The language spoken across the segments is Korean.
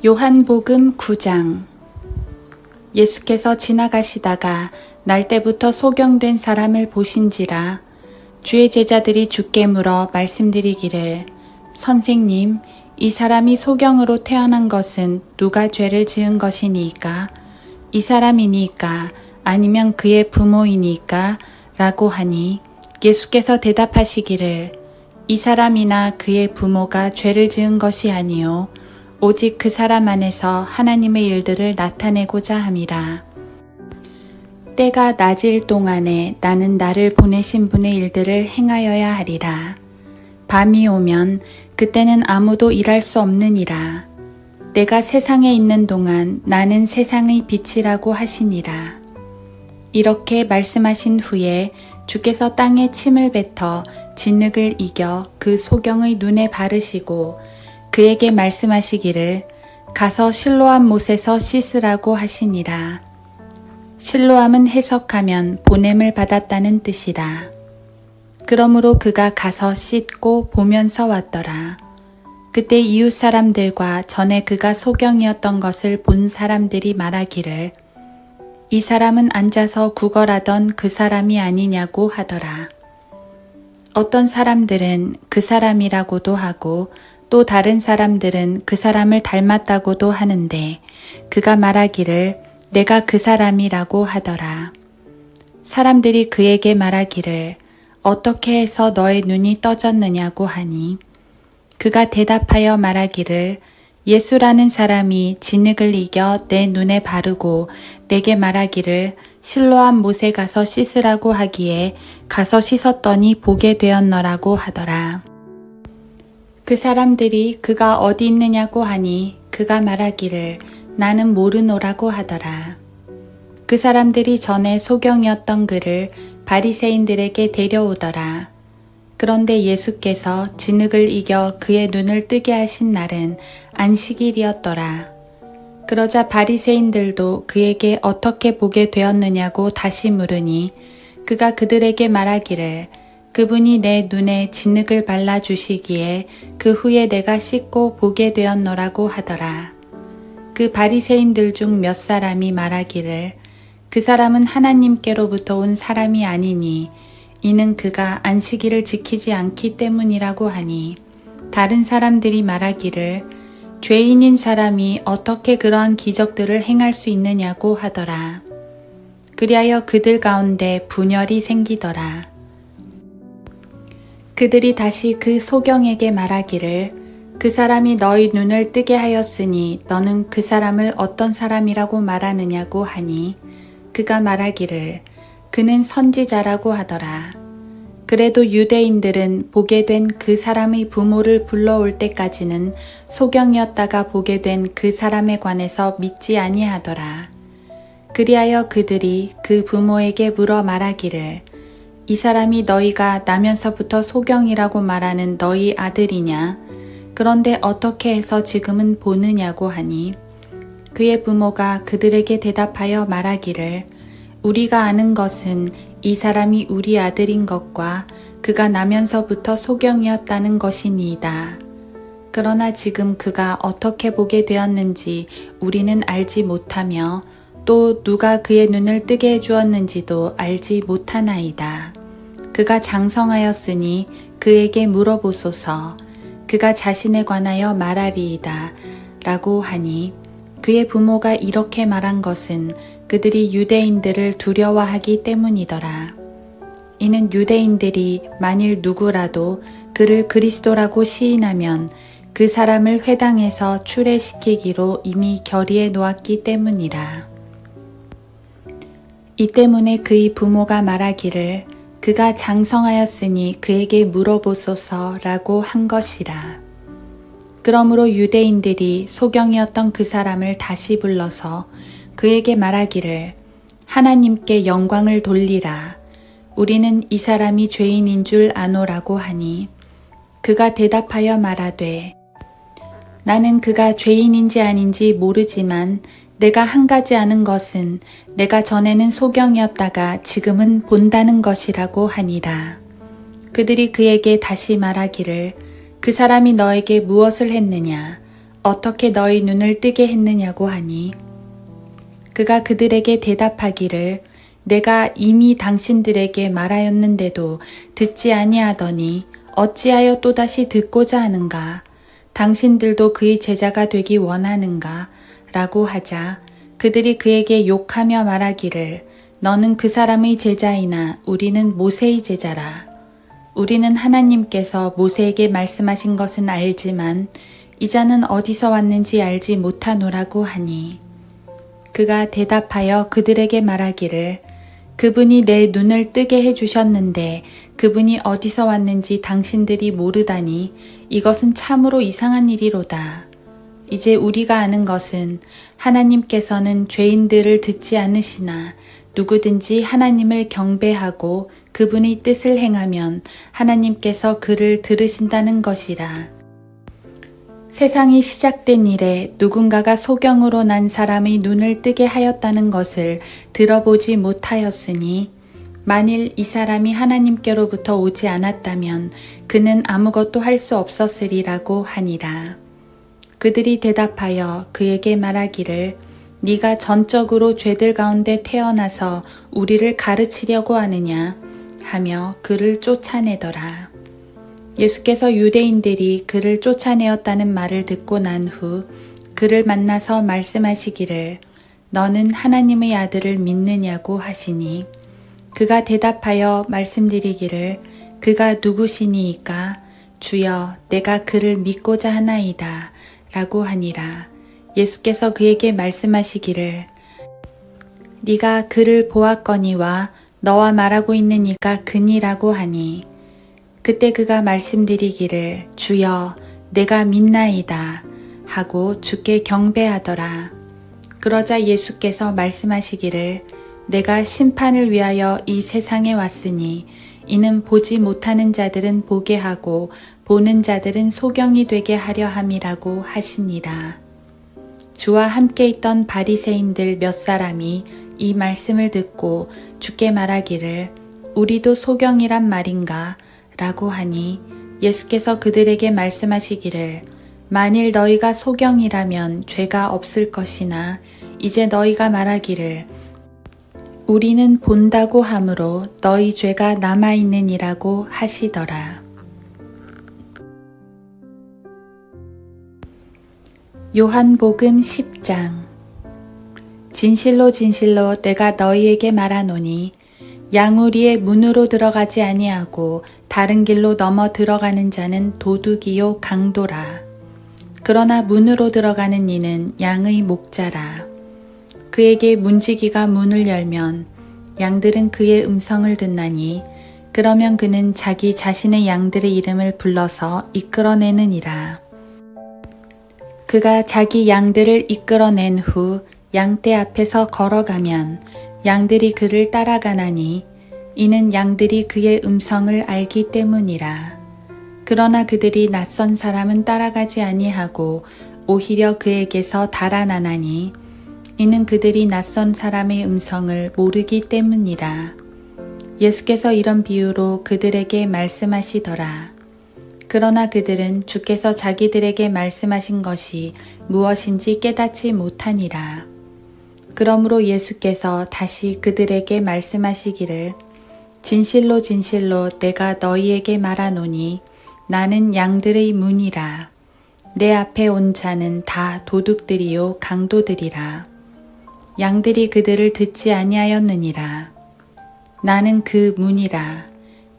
요한복음 9장. 예수께서 지나가시다가 날때부터 소경된 사람을 보신지라 주의 제자들이 주께 물어 말씀드리기를, 선생님, 이 사람이 소경으로 태어난 것은 누가 죄를 지은 것이니까? 이 사람이니까 아니면 그의 부모이니까? 라고 하니, 예수께서 대답하시기를, 이 사람이나 그의 부모가 죄를 지은 것이 아니요 오직 그 사람 안에서 하나님의 일들을 나타내고자 함이라. 때가 낮일 동안에 나는 나를 보내신 분의 일들을 행하여야 하리라. 밤이 오면 그때는 아무도 일할 수 없느니라. 내가 세상에 있는 동안 나는 세상의 빛이라고 하시니라. 이렇게 말씀하신 후에 주께서 땅에 침을 뱉어 진흙을 이겨 그 소경의 눈에 바르시고 그에게 말씀하시기를, 가서 실로암 못에서 씻으라고 하시니라. 실로암은 해석하면 보냄을 받았다는 뜻이라. 그러므로 그가 가서 씻고 보면서 왔더라. 그때 이웃 사람들과 전에 그가 소경이었던 것을 본 사람들이 말하기를, 이 사람은 앉아서 구걸하던 그 사람이 아니냐고 하더라. 어떤 사람들은 그 사람이라고도 하고 또 다른 사람들은 그 사람을 닮았다고도 하는데, 그가 말하기를 내가 그 사람이라고 하더라. 사람들이 그에게 말하기를, 어떻게 해서 너의 눈이 떠졌느냐고 하니, 그가 대답하여 말하기를, 예수라는 사람이 진흙을 이겨 내 눈에 바르고 내게 말하기를 실로암 못에 가서 씻으라고 하기에 가서 씻었더니 보게 되었노라고 하더라. 그 사람들이 그가 어디 있느냐고 하니 그가 말하기를 나는 모르노라고 하더라. 그 사람들이 전에 소경이었던 그를 바리새인들에게 데려오더라. 그런데 예수께서 진흙을 이겨 그의 눈을 뜨게 하신 날은 안식일이었더라. 그러자 바리새인들도 그에게 어떻게 보게 되었느냐고 다시 물으니 그가 그들에게 말하기를, 그분이 내 눈에 진흙을 발라주시기에 그 후에 내가 씻고 보게 되었노라고 하더라. 그 바리새인들 중 몇 사람이 말하기를, 그 사람은 하나님께로부터 온 사람이 아니니 이는 그가 안식일을 지키지 않기 때문이라고 하니, 다른 사람들이 말하기를 죄인인 사람이 어떻게 그러한 기적들을 행할 수 있느냐고 하더라. 그리하여 그들 가운데 분열이 생기더라. 그들이 다시 그 소경에게 말하기를, 그 사람이 너희 눈을 뜨게 하였으니 너는 그 사람을 어떤 사람이라고 말하느냐고 하니, 그가 말하기를 그는 선지자라고 하더라. 그래도 유대인들은 보게 된 그 사람의 부모를 불러올 때까지는 소경이었다가 보게 된 그 사람에 관해서 믿지 아니하더라. 그리하여 그들이 그 부모에게 물어 말하기를, 이 사람이 너희가 나면서부터 소경이라고 말하는 너희 아들이냐? 그런데 어떻게 해서 지금은 보느냐고 하니, 그의 부모가 그들에게 대답하여 말하기를, 우리가 아는 것은 이 사람이 우리 아들인 것과 그가 나면서부터 소경이었다는 것이니이다. 그러나 지금 그가 어떻게 보게 되었는지 우리는 알지 못하며 또 누가 그의 눈을 뜨게 해주었는지도 알지 못하나이다. 그가 장성하였으니 그에게 물어보소서. 그가 자신에 관하여 말하리이다. 라고 하니, 그의 부모가 이렇게 말한 것은 그들이 유대인들을 두려워하기 때문이더라. 이는 유대인들이 만일 누구라도 그를 그리스도라고 시인하면 그 사람을 회당에서 출애시키기로 이미 결의해 놓았기 때문이라. 이 때문에 그의 부모가 말하기를 그가 장성하였으니 그에게 물어보소서라고 한 것이라. 그러므로 유대인들이 소경이었던 그 사람을 다시 불러서 그에게 말하기를, 하나님께 영광을 돌리라. 우리는 이 사람이 죄인인 줄 아노라고 하니, 그가 대답하여 말하되, 나는 그가 죄인인지 아닌지 모르지만 내가 한 가지 아는 것은 내가 전에는 소경이었다가 지금은 본다는 것이라고 하니라. 그들이 그에게 다시 말하기를, 그 사람이 너에게 무엇을 했느냐? 어떻게 너희 눈을 뜨게 했느냐고 하니 그가 그들에게 대답하기를 내가 이미 당신들에게 말하였는데도 듣지 아니하더니 어찌하여 또다시 듣고자 하는가? 당신들도 그의 제자가 되기 원하는가? 라고 하자 그들이 그에게 욕하며 말하기를 너는 그 사람의 제자이나 우리는 모세의 제자라. 우리는 하나님께서 모세에게 말씀하신 것은 알지만 이 자는 어디서 왔는지 알지 못하노라고 하니 그가 대답하여 그들에게 말하기를 그분이 내 눈을 뜨게 해주셨는데 그분이 어디서 왔는지 당신들이 모르다니 이것은 참으로 이상한 일이로다. 이제 우리가 아는 것은 하나님께서는 죄인들을 듣지 않으시나 누구든지 하나님을 경배하고 그분의 뜻을 행하면 하나님께서 그를 들으신다는 것이라. 세상이 시작된 이래 누군가가 소경으로 난 사람의 눈을 뜨게 하였다는 것을 들어보지 못하였으니 만일 이 사람이 하나님께로부터 오지 않았다면 그는 아무것도 할 수 없었으리라고 하니라. 그들이 대답하여 그에게 말하기를 네가 전적으로 죄들 가운데 태어나서 우리를 가르치려고 하느냐 하며 그를 쫓아내더라. 예수께서 유대인들이 그를 쫓아내었다는 말을 듣고 난 후 그를 만나서 말씀하시기를 너는 하나님의 아들을 믿느냐고 하시니 그가 대답하여 말씀드리기를 그가 누구시니이까 주여 내가 그를 믿고자 하나이다 라고 하니라. 예수께서 그에게 말씀하시기를 네가 그를 보았거니와 너와 말하고 있는 이가 그니라고 하니 그때 그가 말씀드리기를 주여 내가 믿나이다 하고 주께 경배하더라. 그러자 예수께서 말씀하시기를 내가 심판을 위하여 이 세상에 왔으니 이는 보지 못하는 자들은 보게 하고 보는 자들은 소경이 되게 하려 함이라고 하시니라. 주와 함께 있던 바리새인들 몇 사람이 이 말씀을 듣고 주께 말하기를 우리도 소경이란 말인가? 라고 하니 예수께서 그들에게 말씀하시기를 만일 너희가 소경이라면 죄가 없을 것이나 이제 너희가 말하기를 우리는 본다고 하므로 너희 죄가 남아있느니라고 하시더라. 요한복음 10장 진실로 진실로 내가 너희에게 말하노니 양우리의 문으로 들어가지 아니하고 다른 길로 넘어 들어가는 자는 도둑이요 강도라. 그러나 문으로 들어가는 이는 양의 목자라. 그에게 문지기가 문을 열면 양들은 그의 음성을 듣나니 그러면 그는 자기 자신의 양들의 이름을 불러서 이끌어내느니라. 그가 자기 양들을 이끌어낸 후 양떼 앞에서 걸어가면 양들이 그를 따라가나니 이는 양들이 그의 음성을 알기 때문이라. 그러나 그들이 낯선 사람은 따라가지 아니하고 오히려 그에게서 달아나나니 이는 그들이 낯선 사람의 음성을 모르기 때문이라. 예수께서 이런 비유로 그들에게 말씀하시더라. 그러나 그들은 주께서 자기들에게 말씀하신 것이 무엇인지 깨닫지 못하니라. 그러므로 예수께서 다시 그들에게 말씀하시기를 진실로 진실로 내가 너희에게 말하노니 나는 양들의 문이라. 내 앞에 온 자는 다 도둑들이요 강도들이라. 양들이 그들을 듣지 아니하였느니라. 나는 그 문이라.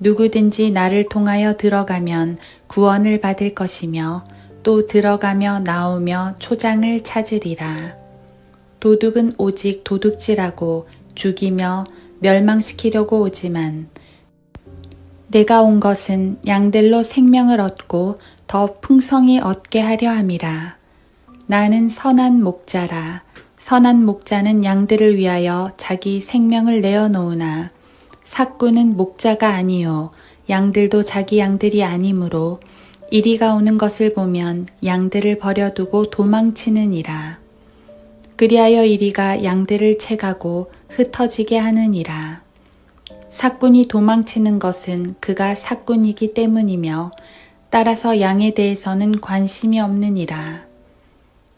누구든지 나를 통하여 들어가면 구원을 받을 것이며 또 들어가며 나오며 초장을 찾으리라. 도둑은 오직 도둑질하고 죽이며 멸망시키려고 오지만 내가 온 것은 양들로 생명을 얻고 더 풍성히 얻게 하려 함이라. 나는 선한 목자라. 선한 목자는 양들을 위하여 자기 생명을 내어놓으나 삭구는 목자가 아니요 양들도 자기 양들이 아니므로 이리가 오는 것을 보면 양들을 버려두고 도망치느니라. 그리하여 이리가 양들을 채가고 흩어지게 하느니라. 삭군이 도망치는 것은 그가 삭군이기 때문이며 따라서 양에 대해서는 관심이 없느니라.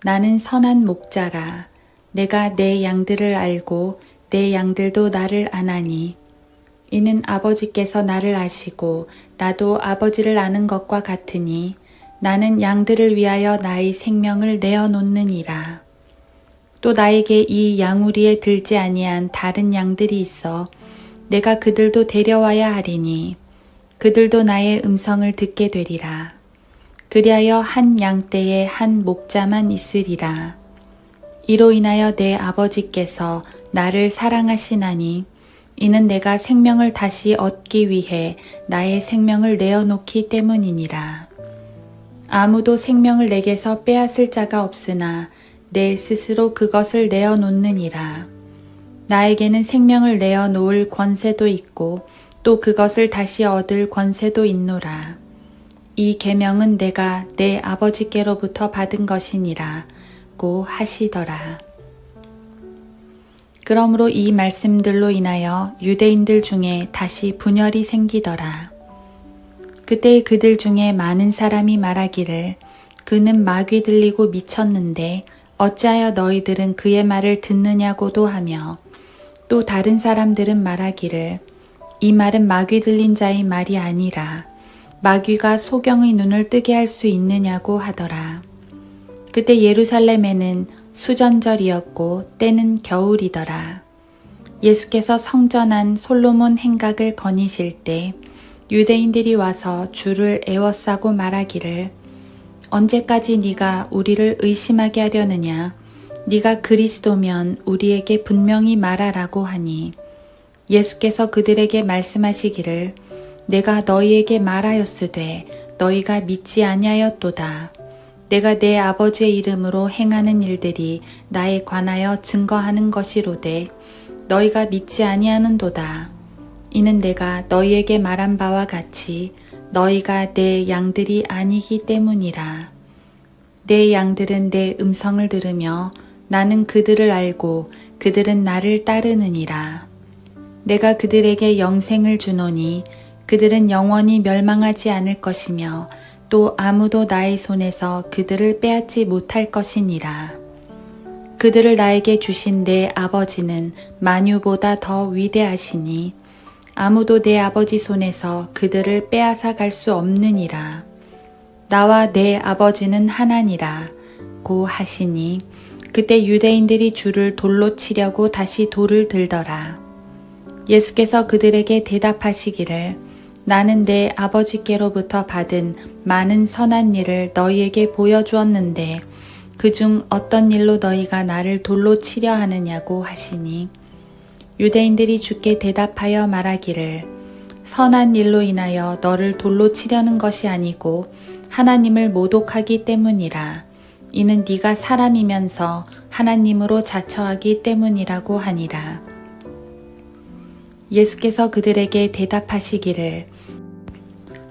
나는 선한 목자라. 내가 내 양들을 알고 내 양들도 나를 아나니 이는 아버지께서 나를 아시고 나도 아버지를 아는 것과 같으니 나는 양들을 위하여 나의 생명을 내어놓느니라. 또 나에게 이 양우리에 들지 아니한 다른 양들이 있어 내가 그들도 데려와야 하리니 그들도 나의 음성을 듣게 되리라. 그리하여 한 양떼에 한 목자만 있으리라. 이로 인하여 내 아버지께서 나를 사랑하시나니 이는 내가 생명을 다시 얻기 위해 나의 생명을 내어놓기 때문이니라. 아무도 생명을 내게서 빼앗을 자가 없으나 내 스스로 그것을 내어놓느니라. 나에게는 생명을 내어놓을 권세도 있고 또 그것을 다시 얻을 권세도 있노라. 이 계명은 내가 내 아버지께로부터 받은 것이니라고 하시더라. 그러므로 이 말씀들로 인하여 유대인들 중에 다시 분열이 생기더라. 그때 그들 중에 많은 사람이 말하기를 그는 마귀 들리고 미쳤는데 어찌하여 너희들은 그의 말을 듣느냐고도 하며 또 다른 사람들은 말하기를 이 말은 마귀 들린 자의 말이 아니라 마귀가 소경의 눈을 뜨게 할 수 있느냐고 하더라. 그때 예루살렘에는 수전절이었고 때는 겨울이더라. 예수께서 성전 안 솔로몬 행각을 거니실 때 유대인들이 와서 주를 애워싸고 말하기를 언제까지 네가 우리를 의심하게 하려느냐? 네가 그리스도면 우리에게 분명히 말하라고 하니 예수께서 그들에게 말씀하시기를 내가 너희에게 말하였으되 너희가 믿지 아니하였도다. 내가 내 아버지의 이름으로 행하는 일들이 나에 관하여 증거하는 것이로되 너희가 믿지 아니하는도다. 이는 내가 너희에게 말한 바와 같이 너희가 내 양들이 아니기 때문이라. 내 양들은 내 음성을 들으며 나는 그들을 알고 그들은 나를 따르느니라. 내가 그들에게 영생을 주노니 그들은 영원히 멸망하지 않을 것이며 또 아무도 나의 손에서 그들을 빼앗지 못할 것이니라. 그들을 나에게 주신 내 아버지는 만유보다 더 위대하시니 아무도 내 아버지 손에서 그들을 빼앗아 갈 수 없느니라. 나와 내 아버지는 하나니라 고 하시니 그때 유대인들이 주를 돌로 치려고 다시 돌을 들더라. 예수께서 그들에게 대답하시기를 나는 내 아버지께로부터 받은 많은 선한 일을 너희에게 보여주었는데 그중 어떤 일로 너희가 나를 돌로 치려 하느냐고 하시니 유대인들이 주께 대답하여 말하기를 선한 일로 인하여 너를 돌로 치려는 것이 아니고 하나님을 모독하기 때문이라. 이는 네가 사람이면서 하나님으로 자처하기 때문이라고 하니라. 예수께서 그들에게 대답하시기를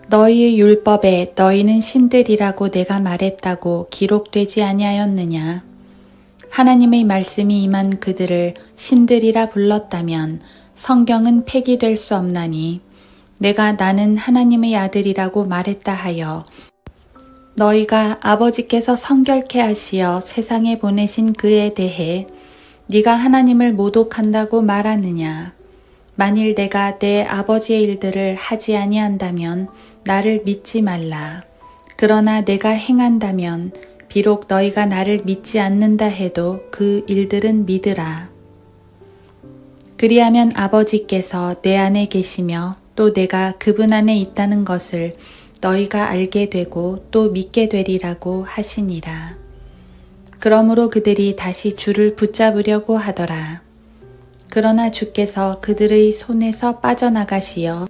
너희의 율법에 너희는 신들이라고 내가 말했다고 기록되지 아니하였느냐? 하나님의 말씀이 임한 그들을 신들이라 불렀다면 성경은 폐기될 수 없나니 내가 나는 하나님의 아들이라고 말했다 하여 너희가 아버지께서 성결케 하시어 세상에 보내신 그에 대해 네가 하나님을 모독한다고 말하느냐? 만일 내가 내 아버지의 일들을 하지 아니한다면 나를 믿지 말라. 그러나 내가 행한다면 비록 너희가 나를 믿지 않는다 해도 그 일들은 믿으라. 그리하면 아버지께서 내 안에 계시며 또 내가 그분 안에 있다는 것을 너희가 알게 되고 또 믿게 되리라고 하시니라. 그러므로 그들이 다시 주를 붙잡으려고 하더라. 그러나 주께서 그들의 손에서 빠져나가시어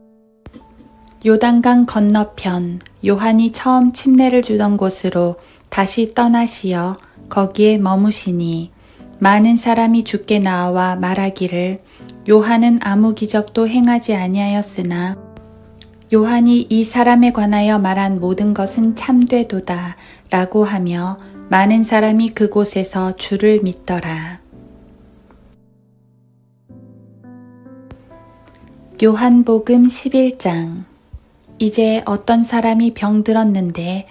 요단강 건너편 요한이 처음 침례를 주던 곳으로 다시 떠나시어 거기에 머무시니 많은 사람이 주께 나와 말하기를 요한은 아무 기적도 행하지 아니하였으나 요한이 이 사람에 관하여 말한 모든 것은 참되도다 라고 하며 많은 사람이 그곳에서 주를 믿더라. 요한복음 11장. 이제 어떤 사람이 병들었는데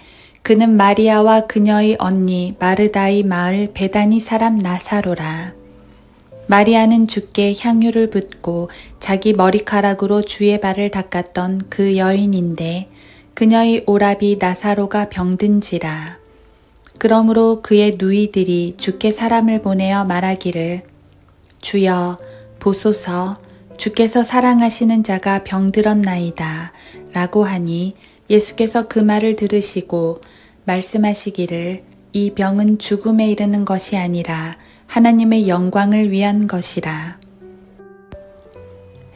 그는 마리아와 그녀의 언니 마르다의 마을 베다니 사람 나사로라. 마리아는 주께 향유를 붓고 자기 머리카락으로 주의 발을 닦았던 그 여인인데 그녀의 오라비 나사로가 병든지라. 그러므로 그의 누이들이 주께 사람을 보내어 말하기를 주여 보소서 주께서 사랑하시는 자가 병들었나이다 라고 하니 예수께서 그 말을 들으시고 말씀하시기를 이 병은 죽음에 이르는 것이 아니라 하나님의 영광을 위한 것이라.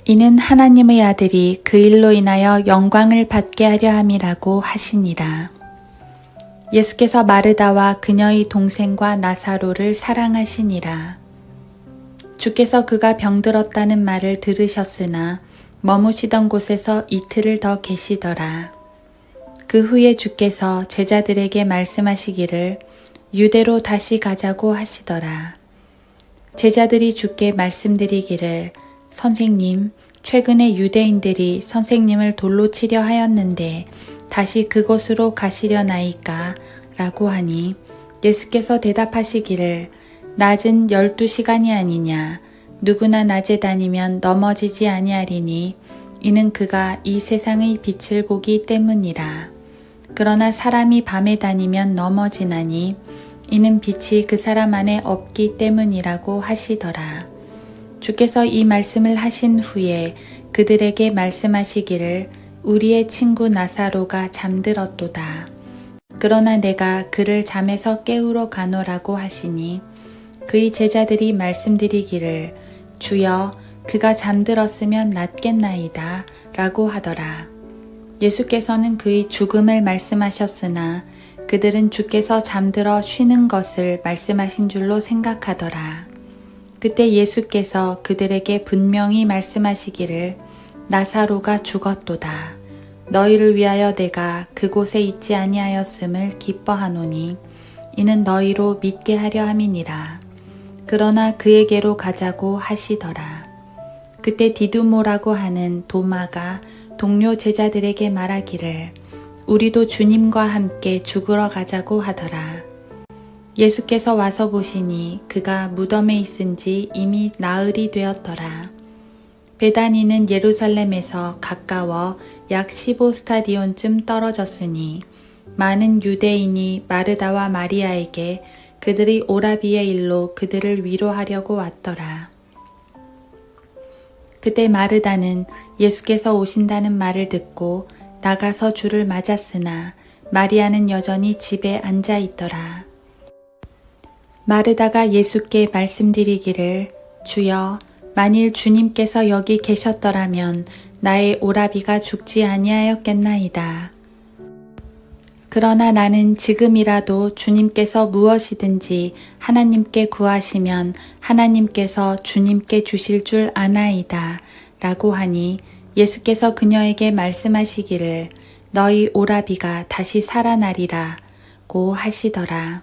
이는 하나님의 아들이 그 일로 인하여 영광을 받게 하려 함이라고 하시니라. 예수께서 마르다와 그녀의 동생과 나사로를 사랑하시니라. 주께서 그가 병들었다는 말을 들으셨으나 머무시던 곳에서 이틀을 더 계시더라. 그 후에 주께서 제자들에게 말씀하시기를 유대로 다시 가자고 하시더라. 제자들이 주께 말씀드리기를 선생님, 최근에 유대인들이 선생님을 돌로 치려 하였는데 다시 그곳으로 가시려나이까? 라고 하니 예수께서 대답하시기를 낮은 12시간이 아니냐. 누구나 낮에 다니면 넘어지지 아니하리니 이는 그가 이 세상의 빛을 보기 때문이라. 그러나 사람이 밤에 다니면 넘어지나니 이는 빛이 그 사람 안에 없기 때문이라고 하시더라. 주께서 이 말씀을 하신 후에 그들에게 말씀하시기를 우리의 친구 나사로가 잠들었도다. 그러나 내가 그를 잠에서 깨우러 가노라고 하시니 그의 제자들이 말씀드리기를 주여 그가 잠들었으면 낫겠나이다 라고 하더라. 예수께서는 그의 죽음을 말씀하셨으나 그들은 주께서 잠들어 쉬는 것을 말씀하신 줄로 생각하더라. 그때 예수께서 그들에게 분명히 말씀하시기를 나사로가 죽었도다. 너희를 위하여 내가 그곳에 있지 아니하였음을 기뻐하노니 이는 너희로 믿게 하려 함이니라. 그러나 그에게로 가자고 하시더라. 그때 디두모라고 하는 도마가 동료 제자들에게 말하기를 우리도 주님과 함께 죽으러 가자고 하더라. 예수께서 와서 보시니 그가 무덤에 있은지 이미 나흘이 되었더라. 베다니는 예루살렘에서 가까워 약 15스타디온쯤 떨어졌으니 많은 유대인이 마르다와 마리아에게 그들의 오라비의 일로 그들을 위로하려고 왔더라. 그때 마르다는 예수께서 오신다는 말을 듣고 나가서 주를 맞았으나 마리아는 여전히 집에 앉아 있더라. 마르다가 예수께 말씀드리기를 주여 만일 주님께서 여기 계셨더라면 나의 오라비가 죽지 아니하였겠나이다. 그러나 나는 지금이라도 주님께서 무엇이든지 하나님께 구하시면 하나님께서 주님께 주실 줄 아나이다 라고 하니 예수께서 그녀에게 말씀하시기를 너희 오라비가 다시 살아나리라고 하시더라.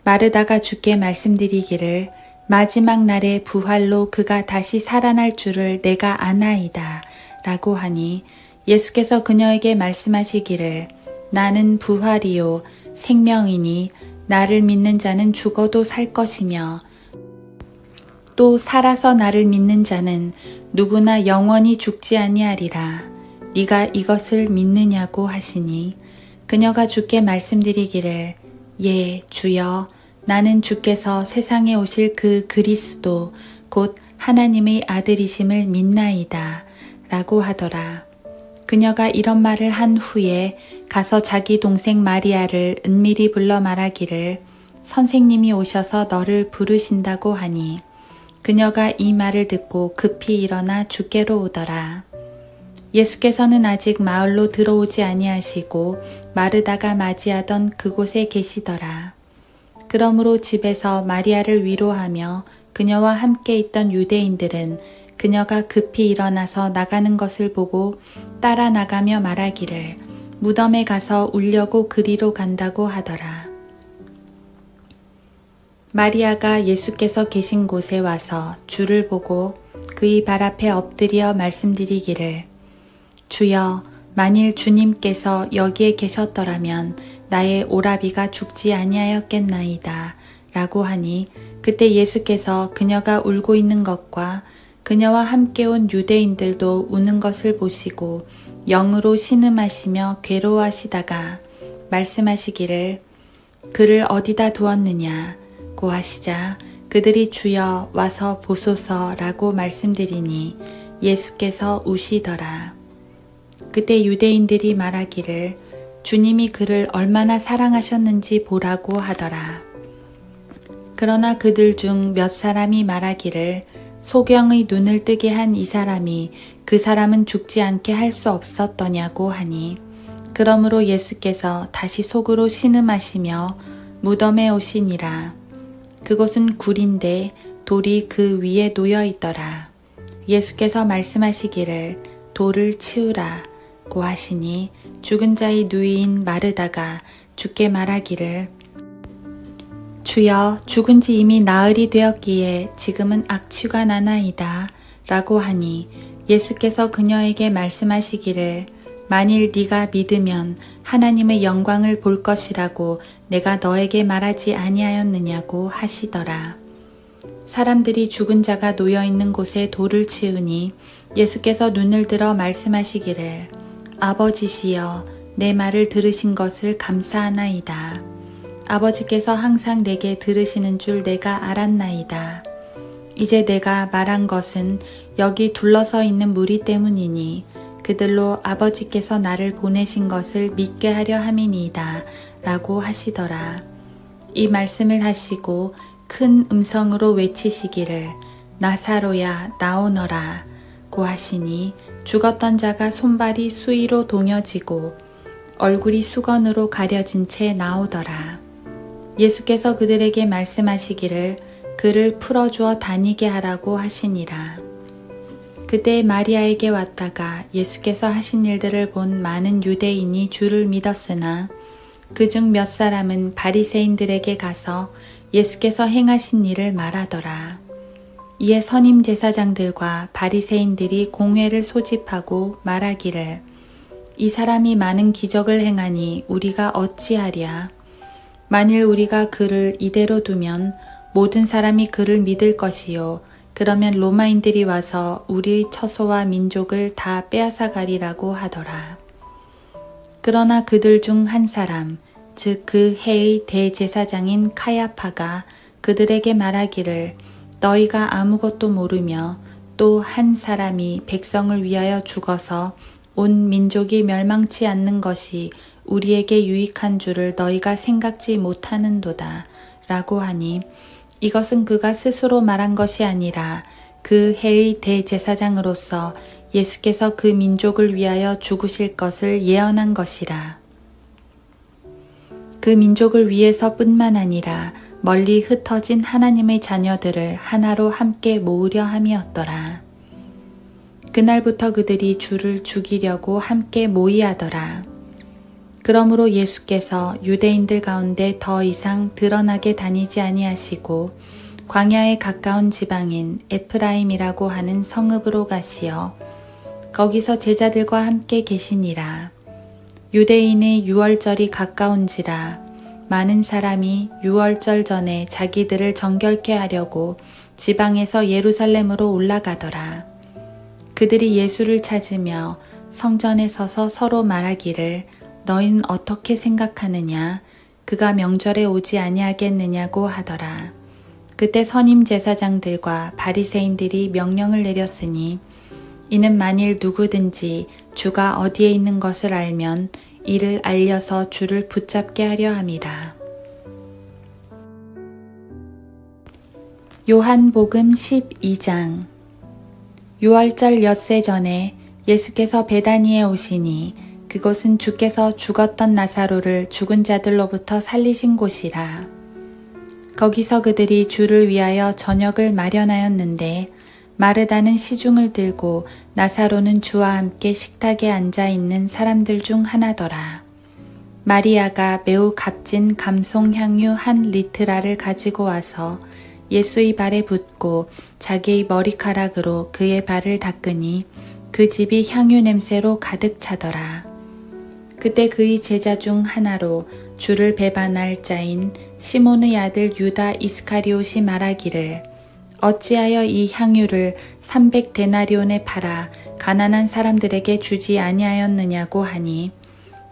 마르다가 주께 말씀드리기를 마지막 날에 부활로 그가 다시 살아날 줄을 내가 아나이다 라고 하니 예수께서 그녀에게 말씀하시기를 나는 부활이요 생명이니 나를 믿는 자는 죽어도 살 것이며 또 살아서 나를 믿는 자는 누구나 영원히 죽지 아니하리라. 네가 이것을 믿느냐고 하시니 그녀가 주께 말씀드리기를 예 주여 나는 주께서 세상에 오실 그 그리스도 곧 하나님의 아들이심을 믿나이다 라고 하더라. 그녀가 이런 말을 한 후에 가서 자기 동생 마리아를 은밀히 불러 말하기를 선생님이 오셔서 너를 부르신다고 하니 그녀가 이 말을 듣고 급히 일어나 주께로 오더라. 예수께서는 아직 마을로 들어오지 아니하시고 마르다가 맞이하던 그곳에 계시더라. 그러므로 집에서 마리아를 위로하며 그녀와 함께 있던 유대인들은 그녀가 급히 일어나서 나가는 것을 보고 따라 나가며 말하기를 무덤에 가서 울려고 그리로 간다고 하더라. 마리아가 예수께서 계신 곳에 와서 주를 보고 그의 발 앞에 엎드려 말씀드리기를 주여 만일 주님께서 여기에 계셨더라면 나의 오라비가 죽지 아니하였겠나이다 라고 하니 그때 예수께서 그녀가 울고 있는 것과 그녀와 함께 온 유대인들도 우는 것을 보시고 영으로 신음하시며 괴로워하시다가 말씀하시기를 그를 어디다 두었느냐고 하시자 그들이 주여 와서 보소서라고 말씀드리니 예수께서 우시더라. 그때 유대인들이 말하기를 주님이 그를 얼마나 사랑하셨는지 보라고 하더라. 그러나 그들 중 몇 사람이 말하기를 소경의 눈을 뜨게 한 이 사람이 그 사람은 죽지 않게 할 수 없었더냐고 하니 그러므로 예수께서 다시 속으로 신음하시며 무덤에 오시니라. 그곳은 굴인데 돌이 그 위에 놓여 있더라. 예수께서 말씀하시기를 돌을 치우라고 하시니 죽은 자의 누이인 마르다가 주께 말하기를 주여 죽은 지 이미 나흘이 되었기에 지금은 악취가 나나이다 라고 하니 예수께서 그녀에게 말씀하시기를 만일 네가 믿으면 하나님의 영광을 볼 것이라고 내가 너에게 말하지 아니하였느냐고 하시더라. 사람들이 죽은 자가 놓여있는 곳에 돌을 치우니 예수께서 눈을 들어 말씀하시기를 아버지시여 내 말을 들으신 것을 감사하나이다. 아버지께서 항상 내게 들으시는 줄 내가 알았나이다. 이제 내가 말한 것은 여기 둘러서 있는 무리 때문이니 그들로 아버지께서 나를 보내신 것을 믿게 하려 함이니이다 라고 하시더라. 이 말씀을 하시고 큰 음성으로 외치시기를 나사로야 나오너라 고 하시니 죽었던 자가 손발이 수위로 동여지고 얼굴이 수건으로 가려진 채 나오더라. 예수께서 그들에게 말씀하시기를 그를 풀어주어 다니게 하라고 하시니라. 그때 마리아에게 왔다가 예수께서 하신 일들을 본 많은 유대인이 주를 믿었으나 그중 몇 사람은 바리새인들에게 가서 예수께서 행하신 일을 말하더라. 이에 선임 제사장들과 바리새인들이 공회를 소집하고 말하기를 이 사람이 많은 기적을 행하니 우리가 어찌하랴. 만일 우리가 그를 이대로 두면 모든 사람이 그를 믿을 것이요 그러면 로마인들이 와서 우리의 처소와 민족을 다 빼앗아 가리라고 하더라. 그러나 그들 중 한 사람 즉 그 해의 대제사장인 카야파가 그들에게 말하기를 너희가 아무것도 모르며 또 한 사람이 백성을 위하여 죽어서 온 민족이 멸망치 않는 것이 우리에게 유익한 줄을 너희가 생각지 못하는도다 라고 하니 이것은 그가 스스로 말한 것이 아니라 그 해의 대제사장으로서 예수께서 그 민족을 위하여 죽으실 것을 예언한 것이라. 그 민족을 위해서뿐만 아니라 멀리 흩어진 하나님의 자녀들을 하나로 함께 모으려 함이었더라. 그날부터 그들이 주를 죽이려고 함께 모이하더라. 그러므로 예수께서 유대인들 가운데 더 이상 드러나게 다니지 아니하시고 광야에 가까운 지방인 에프라임이라고 하는 성읍으로 가시어 거기서 제자들과 함께 계시니라. 유대인의 유월절이 가까운지라 많은 사람이 유월절 전에 자기들을 정결케 하려고 지방에서 예루살렘으로 올라가더라. 그들이 예수를 찾으며 성전에 서서 서로 말하기를 너희는 어떻게 생각하느냐? 그가 명절에 오지 아니하겠느냐고 하더라. 그때 선임 제사장들과 바리새인들이 명령을 내렸으니 이는 만일 누구든지 주가 어디에 있는 것을 알면 이를 알려서 주를 붙잡게 하려 함이라. 요한복음 12장. 유월절 엿새 전에 예수께서 베다니에 오시니 그곳은 주께서 죽었던 나사로를 죽은 자들로부터 살리신 곳이라. 거기서 그들이 주를 위하여 저녁을 마련하였는데 마르다는 시중을 들고 나사로는 주와 함께 식탁에 앉아 있는 사람들 중 하나더라. 마리아가 매우 값진 감송향유 1리트라를 가지고 와서 예수의 발에 붓고 자기의 머리카락으로 그의 발을 닦으니 그 집이 향유 냄새로 가득 차더라. 그때 그의 제자 중 하나로 주를 배반할 자인 시몬의 아들 유다 이스카리옷이 말하기를 어찌하여 이 향유를 300데나리온에 팔아 가난한 사람들에게 주지 아니하였느냐고 하니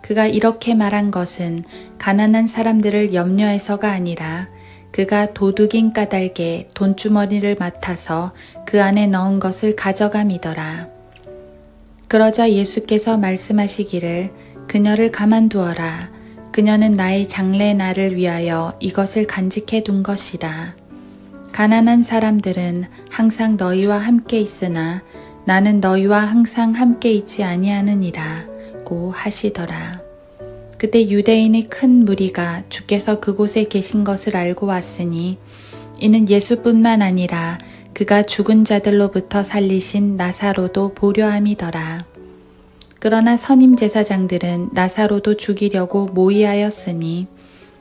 그가 이렇게 말한 것은 가난한 사람들을 염려해서가 아니라 그가 도둑인 까닭에 돈주머니를 맡아서 그 안에 넣은 것을 가져감이더라. 그러자 예수께서 말씀하시기를 그녀를 가만두어라. 그녀는 나의 장래날을 위하여 이것을 간직해 둔 것이다. 가난한 사람들은 항상 너희와 함께 있으나 나는 너희와 항상 함께 있지 아니하느니라 고 하시더라. 그때 유대인의 큰 무리가 주께서 그곳에 계신 것을 알고 왔으니 이는 예수뿐만 아니라 그가 죽은 자들로부터 살리신 나사로도 보려 함이더라. 그러나 선임제사장들은 나사로도 죽이려고 모의하였으니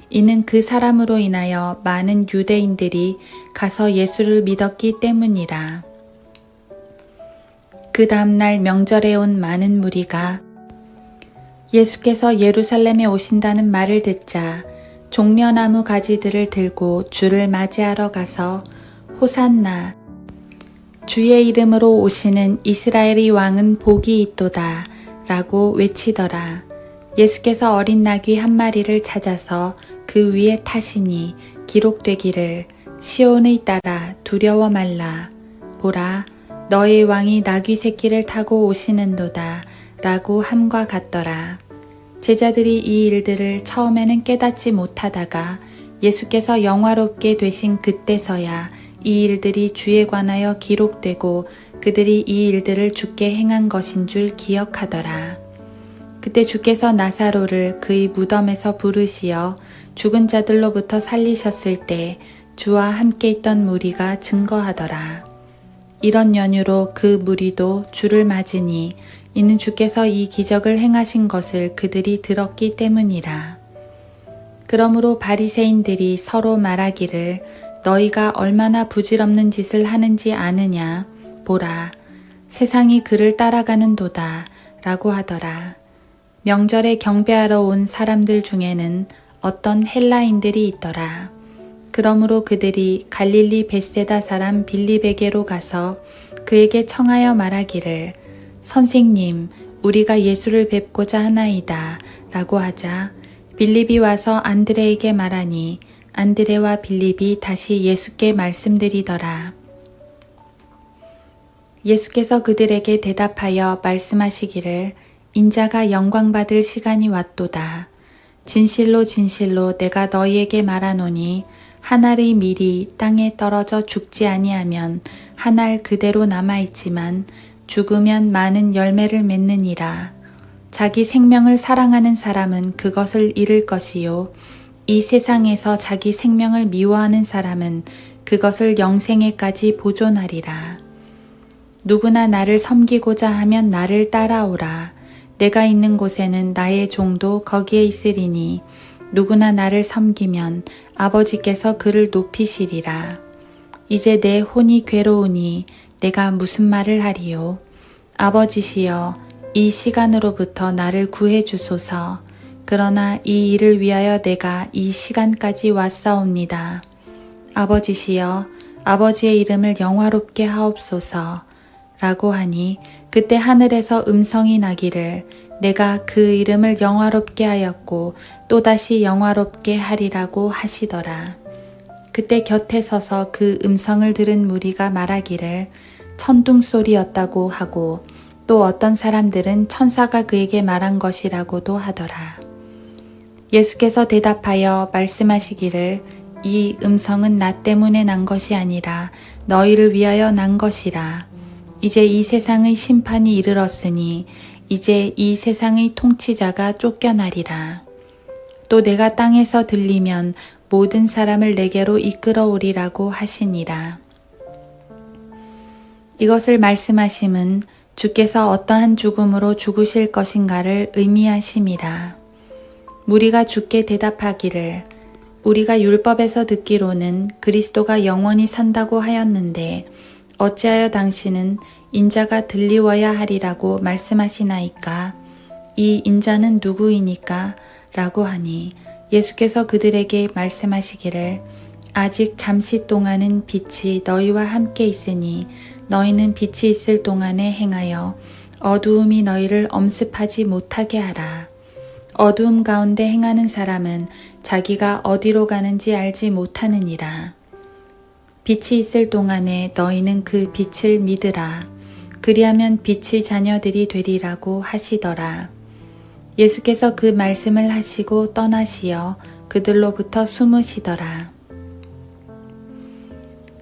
이는 그 사람으로 인하여 많은 유대인들이 가서 예수를 믿었기 때문이라. 그 다음날 명절에 온 많은 무리가 예수께서 예루살렘에 오신다는 말을 듣자 종려나무 가지들을 들고 주를 맞이하러 가서 호산나 주의 이름으로 오시는 이스라엘의 왕은 복이 있도다 라고 외치더라. 예수께서 어린 나귀 한 마리를 찾아서 그 위에 타시니 기록되기를 시온의 딸아 두려워 말라. 보라 너의 왕이 나귀 새끼를 타고 오시는도다 라고 함과 같더라. 제자들이 이 일들을 처음에는 깨닫지 못하다가 예수께서 영화롭게 되신 그때서야 이 일들이 주에 관하여 기록되고 그들이 이 일들을 주께 행한 것인 줄 기억하더라. 그때 주께서 나사로를 그의 무덤에서 부르시어 죽은 자들로부터 살리셨을 때 주와 함께 있던 무리가 증거하더라. 이런 연유로 그 무리도 주를 맞으니 이는 주께서 이 기적을 행하신 것을 그들이 들었기 때문이라. 그러므로 바리새인들이 서로 말하기를 너희가 얼마나 부질없는 짓을 하는지 아느냐. 보라, 세상이 그를 따라가는도다 라고 하더라. 명절에 경배하러 온 사람들 중에는 어떤 헬라인들이 있더라. 그러므로 그들이 갈릴리 벳세다 사람 빌립에게로 가서 그에게 청하여 말하기를 선생님, 우리가 예수를 뵙고자 하나이다 라고 하자 빌립이 와서 안드레에게 말하니 안드레와 빌립이 다시 예수께 말씀드리더라. 예수께서 그들에게 대답하여 말씀하시기를 인자가 영광받을 시간이 왔도다. 진실로 진실로 내가 너희에게 말하노니 한 알의 밀이 땅에 떨어져 죽지 아니하면 한 알 그대로 남아있지만 죽으면 많은 열매를 맺느니라. 자기 생명을 사랑하는 사람은 그것을 잃을 것이요. 이 세상에서 자기 생명을 미워하는 사람은 그것을 영생에까지 보존하리라. 누구나 나를 섬기고자 하면 나를 따라오라. 내가 있는 곳에는 나의 종도 거기에 있으리니 누구나 나를 섬기면 아버지께서 그를 높이시리라. 이제 내 혼이 괴로우니 내가 무슨 말을 하리요. 아버지시여 이 시간으로부터 나를 구해 주소서. 그러나 이 일을 위하여 내가 이 시간까지 왔사옵니다. 아버지시여 아버지의 이름을 영화롭게 하옵소서. 라고 하니 그때 하늘에서 음성이 나기를 내가 그 이름을 영화롭게 하였고 또다시 영화롭게 하리라고 하시더라. 그때 곁에 서서 그 음성을 들은 무리가 말하기를 천둥소리였다고 하고 또 어떤 사람들은 천사가 그에게 말한 것이라고도 하더라. 예수께서 대답하여 말씀하시기를 이 음성은 나 때문에 난 것이 아니라 너희를 위하여 난 것이라. 이제 이 세상의 심판이 이르렀으니 이제 이 세상의 통치자가 쫓겨나리라. 또 내가 땅에서 들리면 모든 사람을 내게로 이끌어오리라고 하시니라. 이것을 말씀하심은 주께서 어떠한 죽음으로 죽으실 것인가를 의미하심이라. 무리가 주께 대답하기를 우리가 율법에서 듣기로는 그리스도가 영원히 산다고 하였는데 어찌하여 당신은 인자가 들리워야 하리라고 말씀하시나이까? 이 인자는 누구이니까? 라고 하니 예수께서 그들에게 말씀하시기를 아직 잠시 동안은 빛이 너희와 함께 있으니 너희는 빛이 있을 동안에 행하여 어두움이 너희를 엄습하지 못하게 하라. 어두움 가운데 행하는 사람은 자기가 어디로 가는지 알지 못하느니라. 빛이 있을 동안에 너희는 그 빛을 믿으라. 그리하면 빛의 자녀들이 되리라고 하시더라. 예수께서 그 말씀을 하시고 떠나시어 그들로부터 숨으시더라.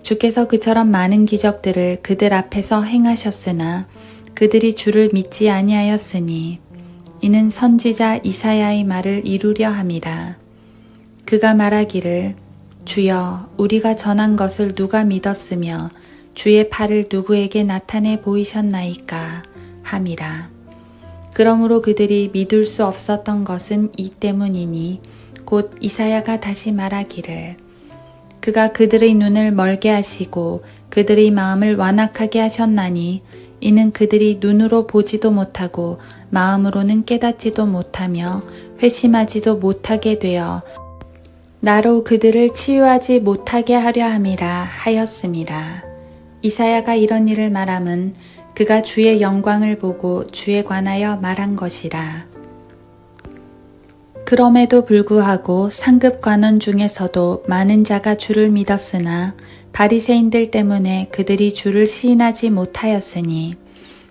주께서 그처럼 많은 기적들을 그들 앞에서 행하셨으나 그들이 주를 믿지 아니하였으니 이는 선지자 이사야의 말을 이루려 함이라. 그가 말하기를 주여 우리가 전한 것을 누가 믿었으며 주의 팔을 누구에게 나타내 보이셨나이까 함이라. 그러므로 그들이 믿을 수 없었던 것은 이 때문이니 곧 이사야가 다시 말하기를 그가 그들의 눈을 멀게 하시고 그들의 마음을 완악하게 하셨나니 이는 그들이 눈으로 보지도 못하고 마음으로는 깨닫지도 못하며 회심하지도 못하게 되어 나로 그들을 치유하지 못하게 하려 함이라 하였음이라. 이사야가 이런 일을 말함은 그가 주의 영광을 보고 주에 관하여 말한 것이라. 그럼에도 불구하고 상급 관원 중에서도 많은 자가 주를 믿었으나 바리새인들 때문에 그들이 주를 시인하지 못하였으니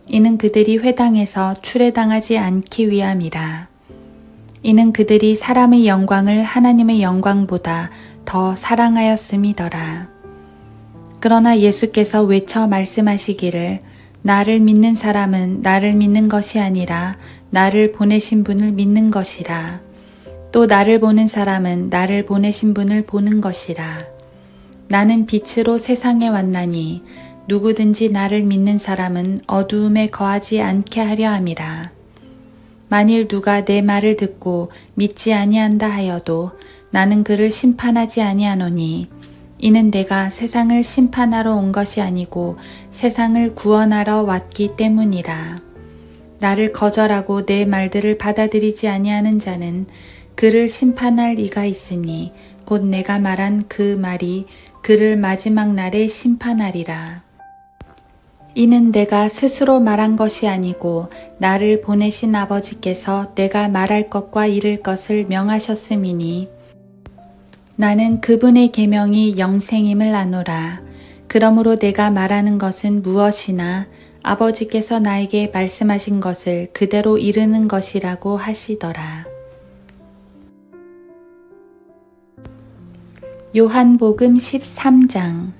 이는 그들이 회당에서 출애당하지 않기 위함이라. 이는 그들이 사람의 영광을 하나님의 영광보다 더 사랑하였음이더라. 그러나 예수께서 외쳐 말씀하시기를 나를 믿는 사람은 나를 믿는 것이 아니라 나를 보내신 분을 믿는 것이라. 또 나를 보는 사람은 나를 보내신 분을 보는 것이라. 나는 빛으로 세상에 왔나니 누구든지 나를 믿는 사람은 어두움에 거하지 않게 하려 함이라. 만일 누가 내 말을 듣고 믿지 아니한다 하여도 나는 그를 심판하지 아니하노니 이는 내가 세상을 심판하러 온 것이 아니고 세상을 구원하러 왔기 때문이라. 나를 거절하고 내 말들을 받아들이지 아니하는 자는 그를 심판할 이가 있으니 곧 내가 말한 그 말이 그를 마지막 날에 심판하리라. 이는 내가 스스로 말한 것이 아니고 나를 보내신 아버지께서 내가 말할 것과 이를 것을 명하셨음이니 나는 그분의 계명이 영생임을 아노라. 그러므로 내가 말하는 것은 무엇이나 아버지께서 나에게 말씀하신 것을 그대로 이르는 것이라고 하시더라. 요한복음 13장.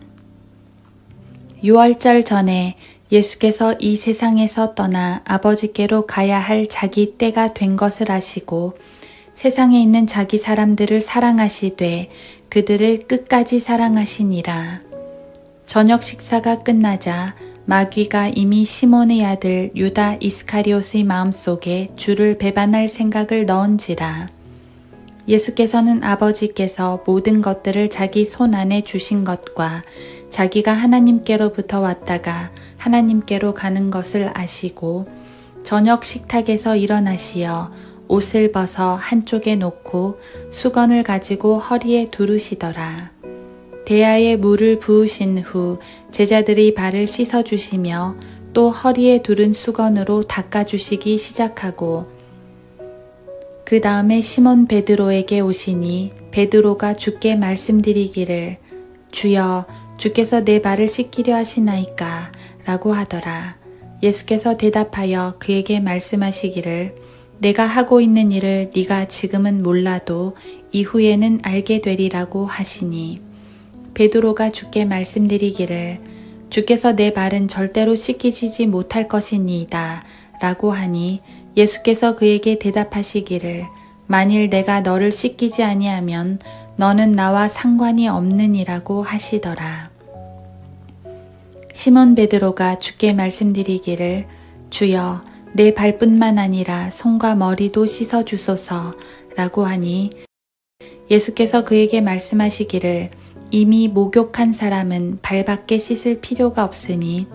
유월절 전에 예수께서 이 세상에서 떠나 아버지께로 가야 할 자기 때가 된 것을 아시고 세상에 있는 자기 사람들을 사랑하시되 그들을 끝까지 사랑하시니라. 저녁 식사가 끝나자 마귀가 이미 시몬의 아들 유다 이스카리옷의 마음속에 주를 배반할 생각을 넣은지라. 예수께서는 아버지께서 모든 것들을 자기 손 안에 주신 것과 자기가 하나님께로부터 왔다가 하나님께로 가는 것을 아시고 저녁 식탁에서 일어나시어 옷을 벗어 한쪽에 놓고 수건을 가지고 허리에 두르시더라. 대야에 물을 부으신 후 제자들의 발을 씻어주시며 또 허리에 두른 수건으로 닦아주시기 시작하고 그 다음에 시몬 베드로에게 오시니 베드로가 주께 말씀드리기를 주여 주께서 내 발을 씻기려 하시나이까 라고 하더라. 예수께서 대답하여 그에게 말씀하시기를 내가 하고 있는 일을 네가 지금은 몰라도 이후에는 알게 되리라고 하시니 베드로가 주께 말씀드리기를 주께서 내 발은 절대로 씻기시지 못할 것이니이다 라고 하니 예수께서 그에게 대답하시기를 만일 내가 너를 씻기지 아니하면 너는 나와 상관이 없느니라고 하시더라. 시몬 베드로가 주께 말씀드리기를 주여 내 발뿐만 아니라 손과 머리도 씻어 주소서 라고 하니 예수께서 그에게 말씀하시기를 이미 목욕한 사람은 발밖에 씻을 필요가 없으니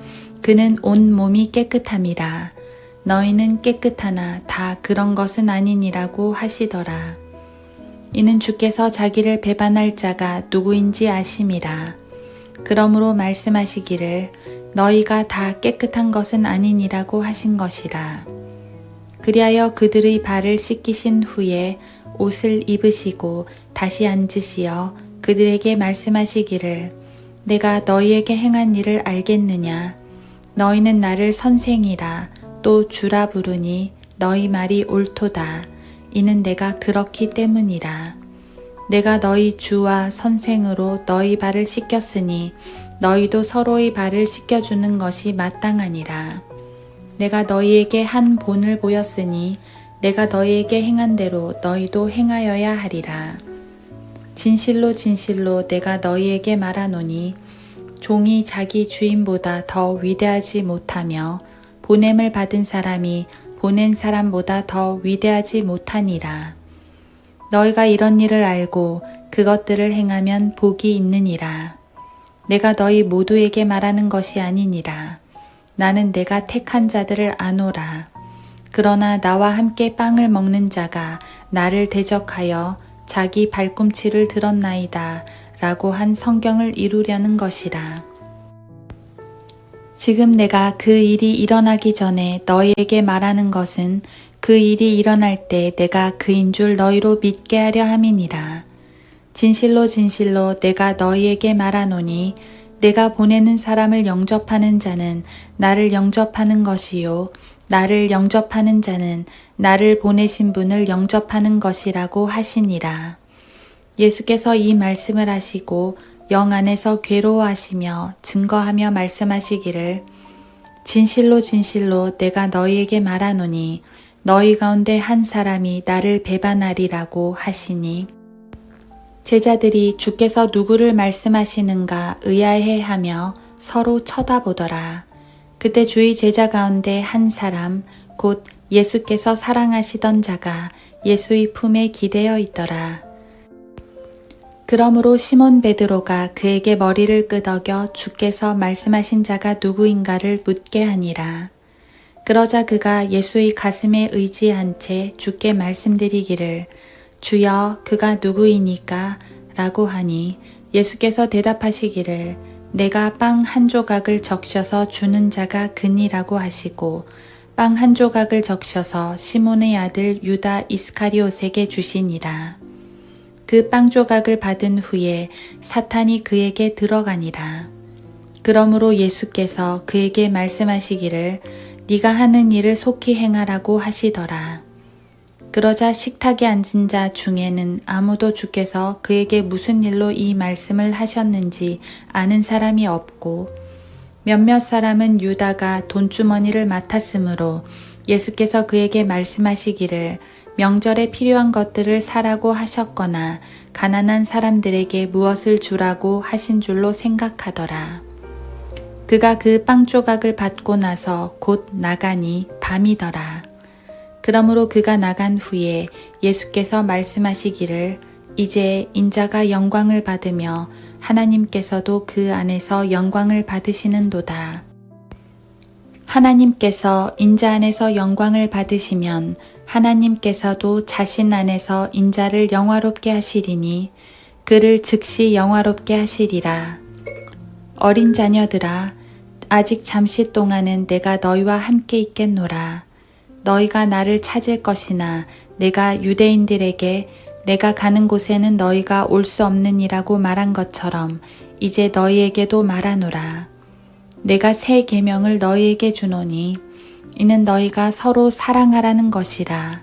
그는 온 몸이 깨끗함이라. 너희는 깨끗하나 다 그런 것은 아니니라고 하시더라. 이는 주께서 자기를 배반할 자가 누구인지 아심이라. 그러므로 말씀하시기를 너희가 다 깨끗한 것은 아니니라고 하신 것이라. 그리하여 그들의 발을 씻기신 후에 옷을 입으시고 다시 앉으시어 그들에게 말씀하시기를 내가 너희에게 행한 일을 알겠느냐. 너희는 나를 선생이라 또 주라 부르니 너희 말이 옳도다. 이는 내가 그렇기 때문이라. 내가 너희 주와 선생으로 너희 발을 씻겼으니 너희도 서로의 발을 씻겨주는 것이 마땅하니라. 내가 너희에게 한 본을 보였으니 내가 너희에게 행한 대로 너희도 행하여야 하리라. 진실로 진실로 내가 너희에게 말하노니 종이 자기 주인보다 더 위대하지 못하며 보냄을 받은 사람이 보낸 사람보다 더 위대하지 못하니라. 너희가 이런 일을 알고 그것들을 행하면 복이 있느니라. 내가 너희 모두에게 말하는 것이 아니니라. 나는 내가 택한 자들을 아노라. 그러나 나와 함께 빵을 먹는 자가 나를 대적하여 자기 발꿈치를 들었나이다 라고 한 성경을 이루려는 것이라. 지금 내가 그 일이 일어나기 전에 너희에게 말하는 것은 그 일이 일어날 때 내가 그인 줄 너희로 믿게 하려 함이니라. 진실로 진실로 내가 너희에게 말하노니 내가 보내는 사람을 영접하는 자는 나를 영접하는 것이요 나를 영접하는 자는 나를 보내신 분을 영접하는 것이라고 하시니라. 예수께서 이 말씀을 하시고 영 안에서 괴로워하시며 증거하며 말씀하시기를 진실로 진실로 내가 너희에게 말하노니 너희 가운데 한 사람이 나를 배반하리라고 하시니 제자들이 주께서 누구를 말씀하시는가 의아해하며 서로 쳐다보더라. 그때 주의 제자 가운데 한 사람 곧 예수께서 사랑하시던 자가 예수의 품에 기대어 있더라. 그러므로 시몬 베드로가 그에게 머리를 끄덕여 주께서 말씀하신 자가 누구인가를 묻게 하니라. 그러자 그가 예수의 가슴에 의지한 채 주께 말씀드리기를 주여 그가 누구이니까 라고 하니 예수께서 대답하시기를 내가 빵 한 조각을 적셔서 주는 자가 그니라고 하시고 빵 한 조각을 적셔서 시몬의 아들 유다 이스카리옷에게 주시니라. 그 빵 조각을 받은 후에 사탄이 그에게 들어가니라. 그러므로 예수께서 그에게 말씀하시기를 네가 하는 일을 속히 행하라고 하시더라. 그러자 식탁에 앉은 자 중에는 아무도 주께서 그에게 무슨 일로 이 말씀을 하셨는지 아는 사람이 없고 몇몇 사람은 유다가 돈주머니를 맡았으므로 예수께서 그에게 말씀하시기를 명절에 필요한 것들을 사라고 하셨거나 가난한 사람들에게 무엇을 주라고 하신 줄로 생각하더라. 그가 그 빵 조각을 받고 나서 곧 나가니 밤이더라. 그러므로 그가 나간 후에 예수께서 말씀하시기를 이제 인자가 영광을 받으며 하나님께서도 그 안에서 영광을 받으시는도다. 하나님께서 인자 안에서 영광을 받으시면 하나님께서도 자신 안에서 인자를 영화롭게 하시리니 그를 즉시 영화롭게 하시리라. 어린 자녀들아 아직 잠시 동안은 내가 너희와 함께 있겠노라. 너희가 나를 찾을 것이나 내가 유대인들에게 내가 가는 곳에는 너희가 올 수 없느니라고 말한 것처럼 이제 너희에게도 말하노라. 내가 새 계명을 너희에게 주노니 이는 너희가 서로 사랑하라는 것이라.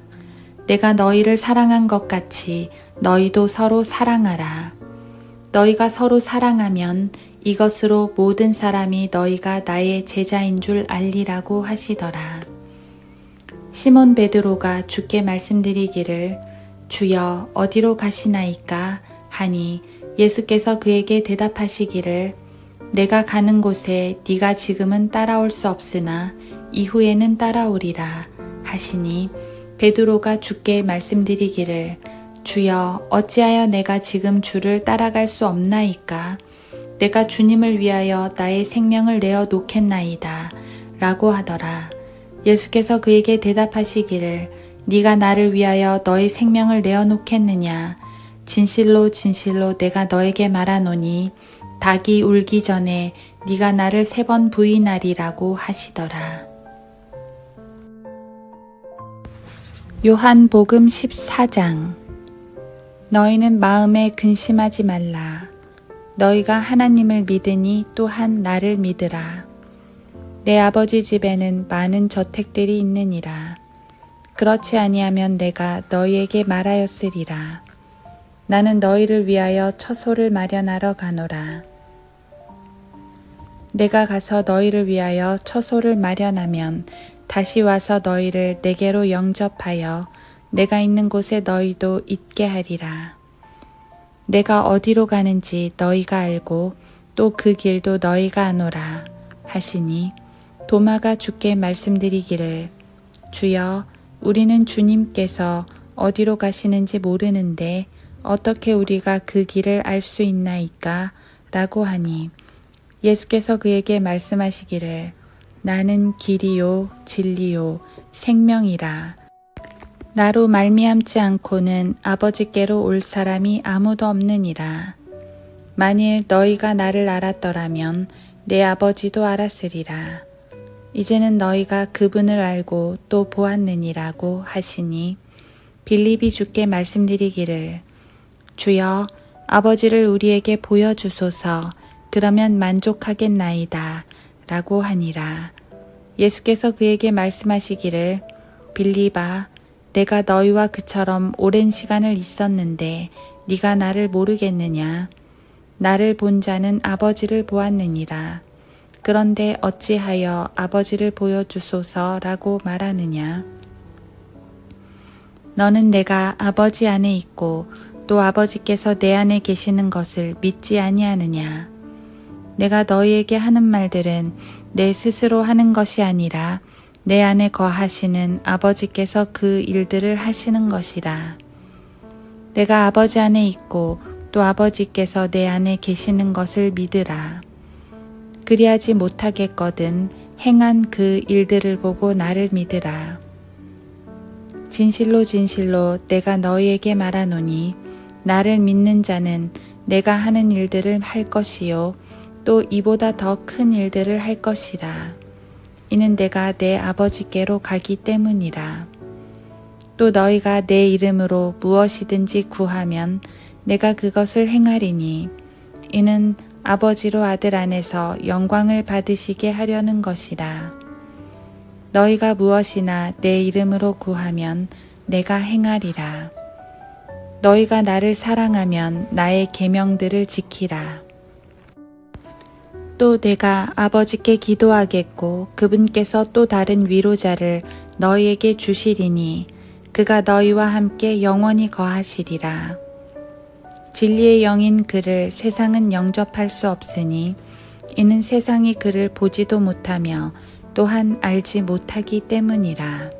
내가 너희를 사랑한 것 같이 너희도 서로 사랑하라. 너희가 서로 사랑하면 이것으로 모든 사람이 너희가 나의 제자인 줄 알리라고 하시더라. 시몬 베드로가 주께 말씀드리기를 주여 어디로 가시나이까 하니 예수께서 그에게 대답하시기를 내가 가는 곳에 네가 지금은 따라올 수 없으나 이후에는 따라오리라 하시니 베드로가 주께 말씀드리기를 주여 어찌하여 내가 지금 주를 따라갈 수 없나이까 내가 주님을 위하여 나의 생명을 내어 놓겠나이다 라고 하더라. 예수께서 그에게 대답하시기를 네가 나를 위하여 너의 생명을 내어 놓겠느냐 진실로 진실로 내가 너에게 말하노니 닭이 울기 전에 네가 나를 3번 부인하리라고 하시더라. 요한복음 14장. 너희는 마음에 근심하지 말라. 너희가 하나님을 믿으니 또한 나를 믿으라. 내 아버지 집에는 많은 저택들이 있느니라. 그렇지 아니하면 내가 너희에게 말하였으리라. 나는 너희를 위하여 처소를 마련하러 가노라. 내가 가서 너희를 위하여 처소를 마련하면 다시 와서 너희를 내게로 영접하여 내가 있는 곳에 너희도 있게 하리라. 내가 어디로 가는지 너희가 알고 또 그 길도 너희가 아노라 하시니 도마가 주께 말씀드리기를 주여 우리는 주님께서 어디로 가시는지 모르는데 어떻게 우리가 그 길을 알 수 있나이까? 라고 하니 예수께서 그에게 말씀하시기를 나는 길이요 진리요 생명이라. 나로 말미암지 않고는 아버지께로 올 사람이 아무도 없느니라. 만일 너희가 나를 알았더라면 내 아버지도 알았으리라. 이제는 너희가 그분을 알고 또 보았느니라고 하시니 빌립이 주께 말씀드리기를 주여 아버지를 우리에게 보여주소서 그러면 만족하겠나이다 라고 하니라. 예수께서 그에게 말씀하시기를 빌립아 내가 너희와 그처럼 오랜 시간을 있었는데 네가 나를 모르겠느냐? 나를 본 자는 아버지를 보았느니라. 그런데 어찌하여 아버지를 보여주소서라고 말하느냐? 너는 내가 아버지 안에 있고 또 아버지께서 내 안에 계시는 것을 믿지 아니하느냐? 내가 너희에게 하는 말들은 내 스스로 하는 것이 아니라 내 안에 거하시는 아버지께서 그 일들을 하시는 것이라. 내가 아버지 안에 있고 또 아버지께서 내 안에 계시는 것을 믿으라. 그리하지 못하겠거든 행한 그 일들을 보고 나를 믿으라. 진실로 진실로 내가 너희에게 말하노니 나를 믿는 자는 내가 하는 일들을 할 것이요 또 이보다 더 큰 일들을 할 것이라. 이는 내가 내 아버지께로 가기 때문이라. 또 너희가 내 이름으로 무엇이든지 구하면 내가 그것을 행하리니 이는 아버지로 아들 안에서 영광을 받으시게 하려는 것이라. 너희가 무엇이나 내 이름으로 구하면 내가 행하리라. 너희가 나를 사랑하면 나의 계명들을 지키라. 또 내가 아버지께 기도하겠고 그분께서 또 다른 위로자를 너희에게 주시리니 그가 너희와 함께 영원히 거하시리라. 진리의 영인 그를 세상은 영접할 수 없으니 이는 세상이 그를 보지도 못하며 또한 알지 못하기 때문이라.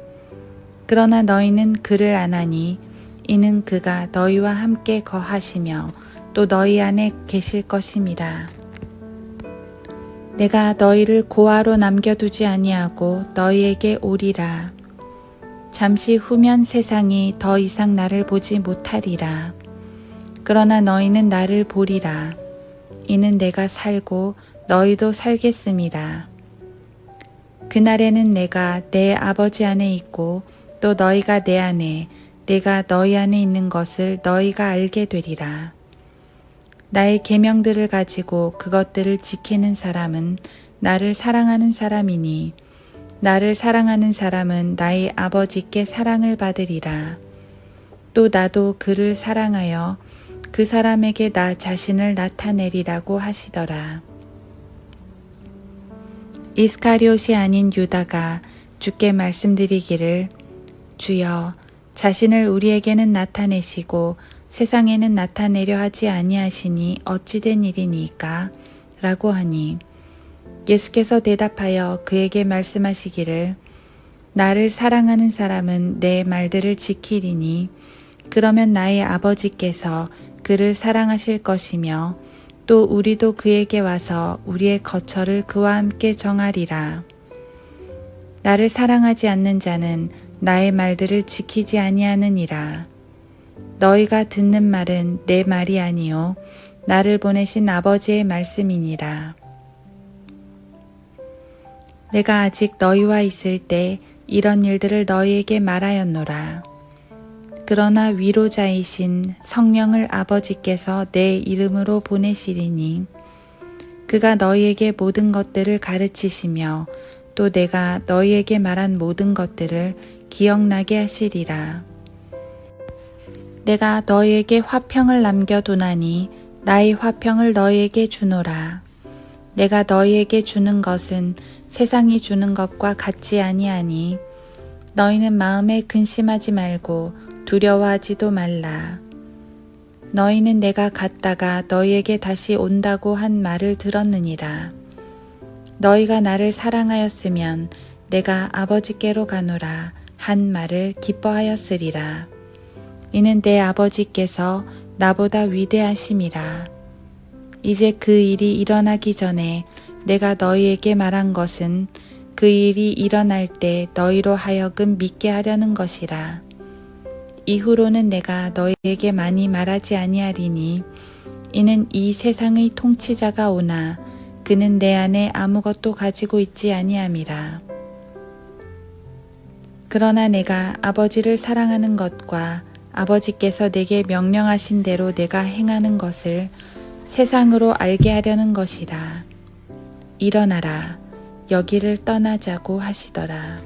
그러나 너희는 그를 아나니 이는 그가 너희와 함께 거하시며 또 너희 안에 계실 것임이라. 내가 너희를 고아로 남겨두지 아니하고 너희에게 오리라. 잠시 후면 세상이 더 이상 나를 보지 못하리라. 그러나 너희는 나를 보리라. 이는 내가 살고 너희도 살겠음이라. 그날에는 내가 내 아버지 안에 있고 또 너희가 내 안에 내가 너희 안에 있는 것을 너희가 알게 되리라. 나의 계명들을 가지고 그것들을 지키는 사람은 나를 사랑하는 사람이니 나를 사랑하는 사람은 나의 아버지께 사랑을 받으리라. 또 나도 그를 사랑하여 그 사람에게 나 자신을 나타내리라고 하시더라. 이스카리옷이 아닌 유다가 주께 말씀드리기를 주여 자신을 우리에게는 나타내시고 세상에는 나타내려 하지 아니하시니 어찌된 일이니까? 라고 하니 예수께서 대답하여 그에게 말씀하시기를 나를 사랑하는 사람은 내 말들을 지키리니 그러면 나의 아버지께서 그를 사랑하실 것이며 또 우리도 그에게 와서 우리의 거처를 그와 함께 정하리라. 나를 사랑하지 않는 자는 나의 말들을 지키지 아니하느니라. 너희가 듣는 말은 내 말이 아니요 나를 보내신 아버지의 말씀이니라. 내가 아직 너희와 있을 때 이런 일들을 너희에게 말하였노라. 그러나 위로자이신 성령을 아버지께서 내 이름으로 보내시리니 그가 너희에게 모든 것들을 가르치시며 또 내가 너희에게 말한 모든 것들을 기억나게 하시리라. 내가 너희에게 화평을 남겨두나니 나의 화평을 너희에게 주노라. 내가 너희에게 주는 것은 세상이 주는 것과 같지 아니하니 너희는 마음에 근심하지 말고 두려워하지도 말라. 너희는 내가 갔다가 너희에게 다시 온다고 한 말을 들었느니라. 너희가 나를 사랑하였으면 내가 아버지께로 가노라 한 말을 기뻐하였으리라. 이는 내 아버지께서 나보다 위대하심이라. 이제 그 일이 일어나기 전에 내가 너희에게 말한 것은 그 일이 일어날 때 너희로 하여금 믿게 하려는 것이라. 이후로는 내가 너희에게 많이 말하지 아니하리니 이는 이 세상의 통치자가 오나 그는 내 안에 아무것도 가지고 있지 아니함이라. 그러나 내가 아버지를 사랑하는 것과 아버지께서 내게 명령하신 대로 내가 행하는 것을 세상으로 알게 하려는 것이라. 일어나라, 여기를 떠나자고 하시더라.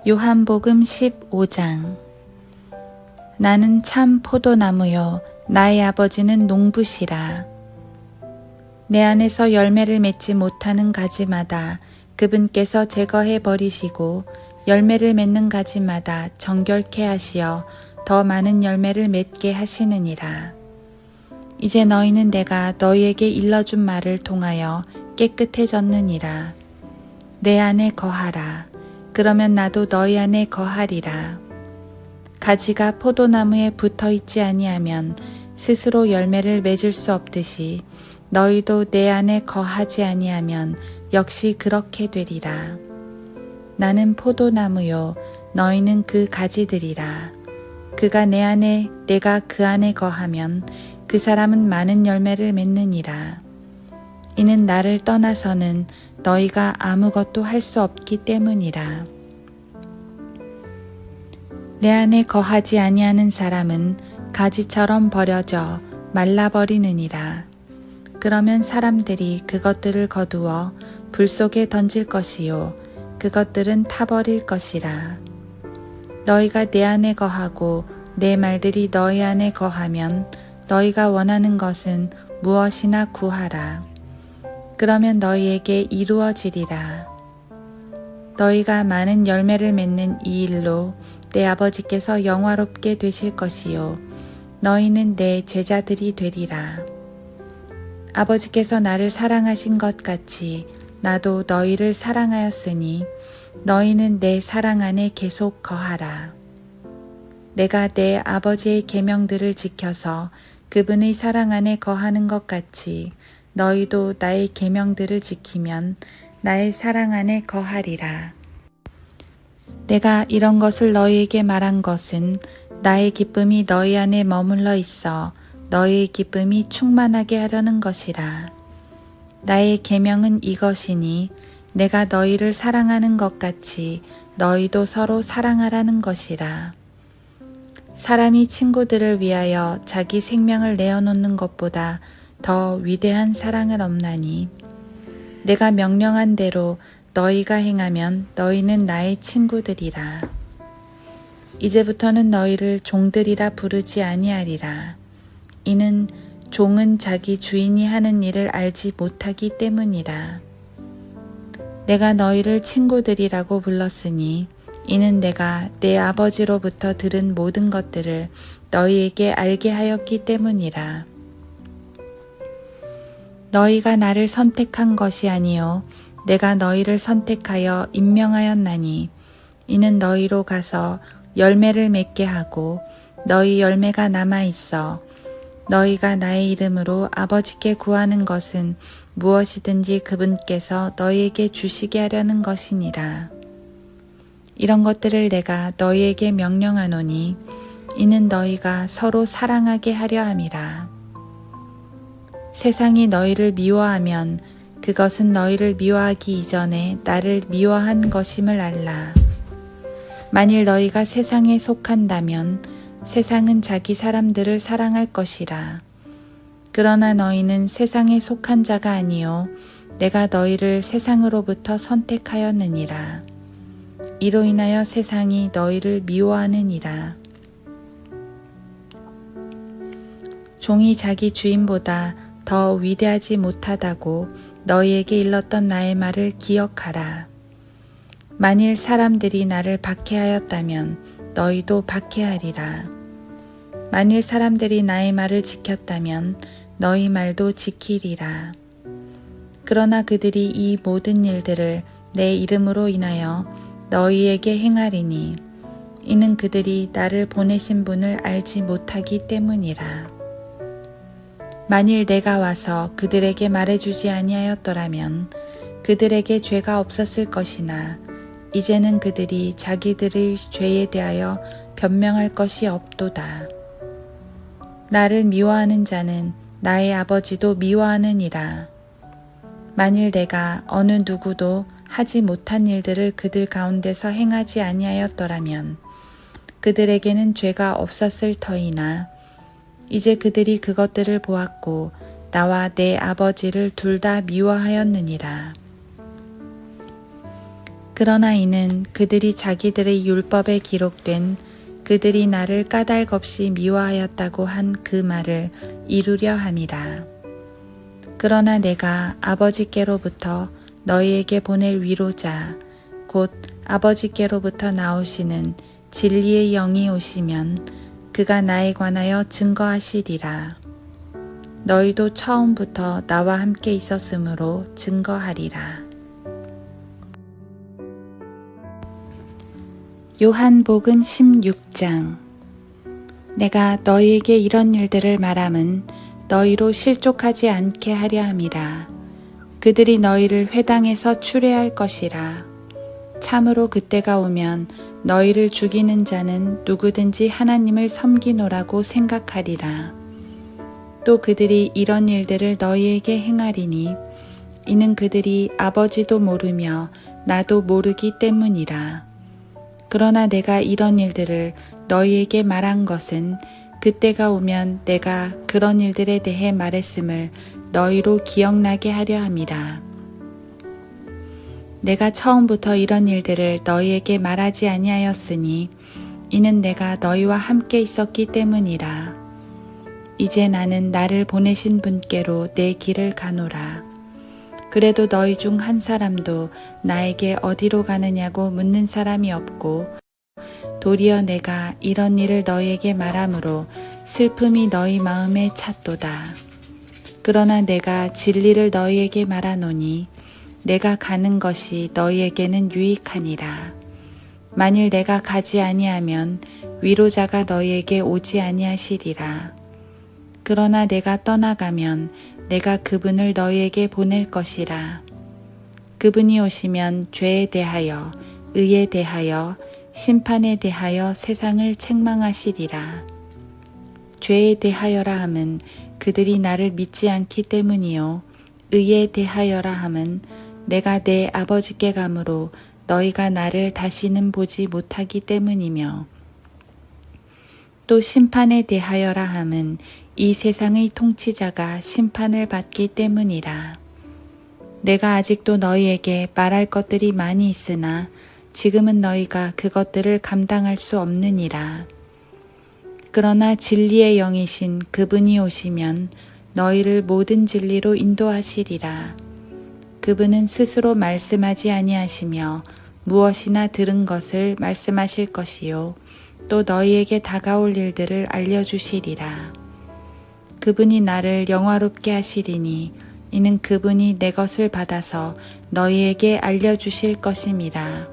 요한복음 15장. 나는 참 포도나무요 나의 아버지는 농부시라. 내 안에서 열매를 맺지 못하는 가지마다 그분께서 제거해 버리시고 열매를 맺는 가지마다 정결케 하시어 더 많은 열매를 맺게 하시느니라. 이제 너희는 내가 너희에게 일러준 말을 통하여 깨끗해졌느니라. 내 안에 거하라. 그러면 나도 너희 안에 거하리라. 가지가 포도나무에 붙어 있지 아니하면 스스로 열매를 맺을 수 없듯이 너희도 내 안에 거하지 아니하면 역시 그렇게 되리라. 나는 포도나무요 너희는 그 가지들이라. 그가 내 안에 내가 그 안에 거하면 그 사람은 많은 열매를 맺느니라. 이는 나를 떠나서는 너희가 아무것도 할 수 없기 때문이라. 내 안에 거하지 아니하는 사람은 가지처럼 버려져 말라버리느니라. 그러면 사람들이 그것들을 거두어 불 속에 던질 것이요 그것들은 타버릴 것이라. 너희가 내 안에 거하고 내 말들이 너희 안에 거하면 너희가 원하는 것은 무엇이나 구하라. 그러면 너희에게 이루어지리라. 너희가 많은 열매를 맺는 이 일로 내 아버지께서 영화롭게 되실 것이요 너희는 내 제자들이 되리라. 아버지께서 나를 사랑하신 것 같이 나도 너희를 사랑하였으니 너희는 내 사랑 안에 계속 거하라. 내가 내 아버지의 계명들을 지켜서 그분의 사랑 안에 거하는 것 같이 너희도 나의 계명들을 지키면 나의 사랑 안에 거하리라. 내가 이런 것을 너희에게 말한 것은 나의 기쁨이 너희 안에 머물러 있어 너희의 기쁨이 충만하게 하려는 것이라. 나의 계명은 이것이니 내가 너희를 사랑하는 것 같이 너희도 서로 사랑하라는 것이라. 사람이 친구들을 위하여 자기 생명을 내어놓는 것보다 더 위대한 사랑을 없나니 내가 명령한 대로 너희가 행하면 너희는 나의 친구들이라. 이제부터는 너희를 종들이라 부르지 아니하리라. 이는 종은 자기 주인이 하는 일을 알지 못하기 때문이라. 내가 너희를 친구들이라고 불렀으니 이는 내가 내 아버지로부터 들은 모든 것들을 너희에게 알게 하였기 때문이라. 너희가 나를 선택한 것이 아니요 내가 너희를 선택하여 임명하였나니 이는 너희로 가서 열매를 맺게 하고 너희 열매가 남아 있어 너희가 나의 이름으로 아버지께 구하는 것은 무엇이든지 그분께서 너희에게 주시게 하려는 것이니라. 이런 것들을 내가 너희에게 명령하노니 이는 너희가 서로 사랑하게 하려 함이라. 세상이 너희를 미워하면 그것은 너희를 미워하기 이전에 나를 미워한 것임을 알라. 만일 너희가 세상에 속한다면 세상은 자기 사람들을 사랑할 것이라. 그러나 너희는 세상에 속한 자가 아니요 내가 너희를 세상으로부터 선택하였느니라. 이로 인하여 세상이 너희를 미워하느니라. 종이 자기 주인보다 더 위대하지 못하다고 너희에게 일렀던 나의 말을 기억하라. 만일 사람들이 나를 박해하였다면 너희도 박해하리라. 만일 사람들이 나의 말을 지켰다면 너희 말도 지키리라. 그러나 그들이 이 모든 일들을 내 이름으로 인하여 너희에게 행하리니 이는 그들이 나를 보내신 분을 알지 못하기 때문이라. 만일 내가 와서 그들에게 말해주지 아니하였더라면 그들에게 죄가 없었을 것이나 이제는 그들이 자기들의 죄에 대하여 변명할 것이 없도다. 나를 미워하는 자는 나의 아버지도 미워하느니라. 만일 내가 어느 누구도 하지 못한 일들을 그들 가운데서 행하지 아니하였더라면 그들에게는 죄가 없었을 터이나 이제 그들이 그것들을 보았고 나와 내 아버지를 둘 다 미워하였느니라. 그러나 이는 그들이 자기들의 율법에 기록된 그들이 나를 까닭없이 미워하였다고 한 그 말을 이루려 함이라. 그러나 내가 아버지께로부터 너희에게 보낼 위로자 곧 아버지께로부터 나오시는 진리의 영이 오시면 그가 나에 관하여 증거하시리라. 너희도 처음부터 나와 함께 있었으므로 증거하리라. 요한복음 16장. 내가 너희에게 이런 일들을 말함은 너희로 실족하지 않게 하려 함이라. 그들이 너희를 회당에서 추례할 것이라. 참으로 그때가 오면 너희를 죽이는 자는 누구든지 하나님을 섬기노라고 생각하리라. 또 그들이 이런 일들을 너희에게 행하리니 이는 그들이 아버지도 모르며 나도 모르기 때문이라. 그러나 내가 이런 일들을 너희에게 말한 것은 그때가 오면 내가 그런 일들에 대해 말했음을 너희로 기억나게 하려 함이라. 내가 처음부터 이런 일들을 너희에게 말하지 아니하였으니 이는 내가 너희와 함께 있었기 때문이라. 이제 나는 나를 보내신 분께로 내 길을 가노라. 그래도 너희 중 한 사람도 나에게 어디로 가느냐고 묻는 사람이 없고 도리어 내가 이런 일을 너희에게 말함으로 슬픔이 너희 마음에 찼도다. 그러나 내가 진리를 너희에게 말하노니 내가 가는 것이 너희에게는 유익하니라. 만일 내가 가지 아니하면 위로자가 너희에게 오지 아니하시리라. 그러나 내가 떠나가면 내가 그분을 너희에게 보낼 것이라. 그분이 오시면 죄에 대하여, 의에 대하여, 심판에 대하여 세상을 책망하시리라. 죄에 대하여라 함은 그들이 나를 믿지 않기 때문이요. 의에 대하여라 함은 내가 내 아버지께 가므로 너희가 나를 다시는 보지 못하기 때문이며 또 심판에 대하여라 함은 이 세상의 통치자가 심판을 받기 때문이라. 내가 아직도 너희에게 말할 것들이 많이 있으나 지금은 너희가 그것들을 감당할 수 없느니라. 그러나 진리의 영이신 그분이 오시면 너희를 모든 진리로 인도하시리라. 그분은 스스로 말씀하지 아니하시며 무엇이나 들은 것을 말씀하실 것이요 또 너희에게 다가올 일들을 알려주시리라. 그분이 나를 영화롭게 하시리니 이는 그분이 내 것을 받아서 너희에게 알려주실 것임이라.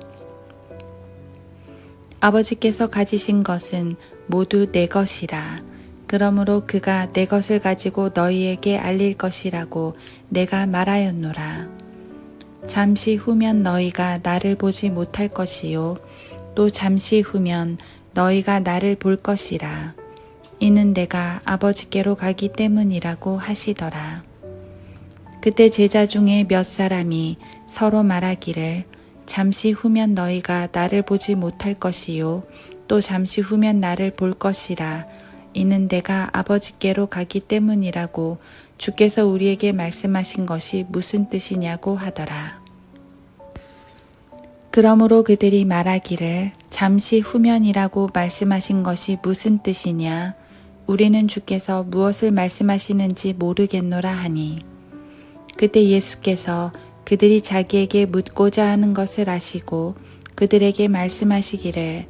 아버지께서 가지신 것은 모두 내 것이라. 그러므로 그가 내 것을 가지고 너희에게 알릴 것이라고 내가 말하였노라. 잠시 후면 너희가 나를 보지 못할 것이요 또 잠시 후면 너희가 나를 볼 것이라. 이는 내가 아버지께로 가기 때문이라고 하시더라. 그때 제자 중에 몇 사람이 서로 말하기를 잠시 후면 너희가 나를 보지 못할 것이요 또 잠시 후면 나를 볼 것이라. 이는 내가 아버지께로 가기 때문이라고 주께서 우리에게 말씀하신 것이 무슨 뜻이냐고 하더라. 그러므로 그들이 말하기를 잠시 후면이라고 말씀하신 것이 무슨 뜻이냐? 우리는 주께서 무엇을 말씀하시는지 모르겠노라 하니. 그때 예수께서 그들이 자기에게 묻고자 하는 것을 아시고 그들에게 말씀하시기를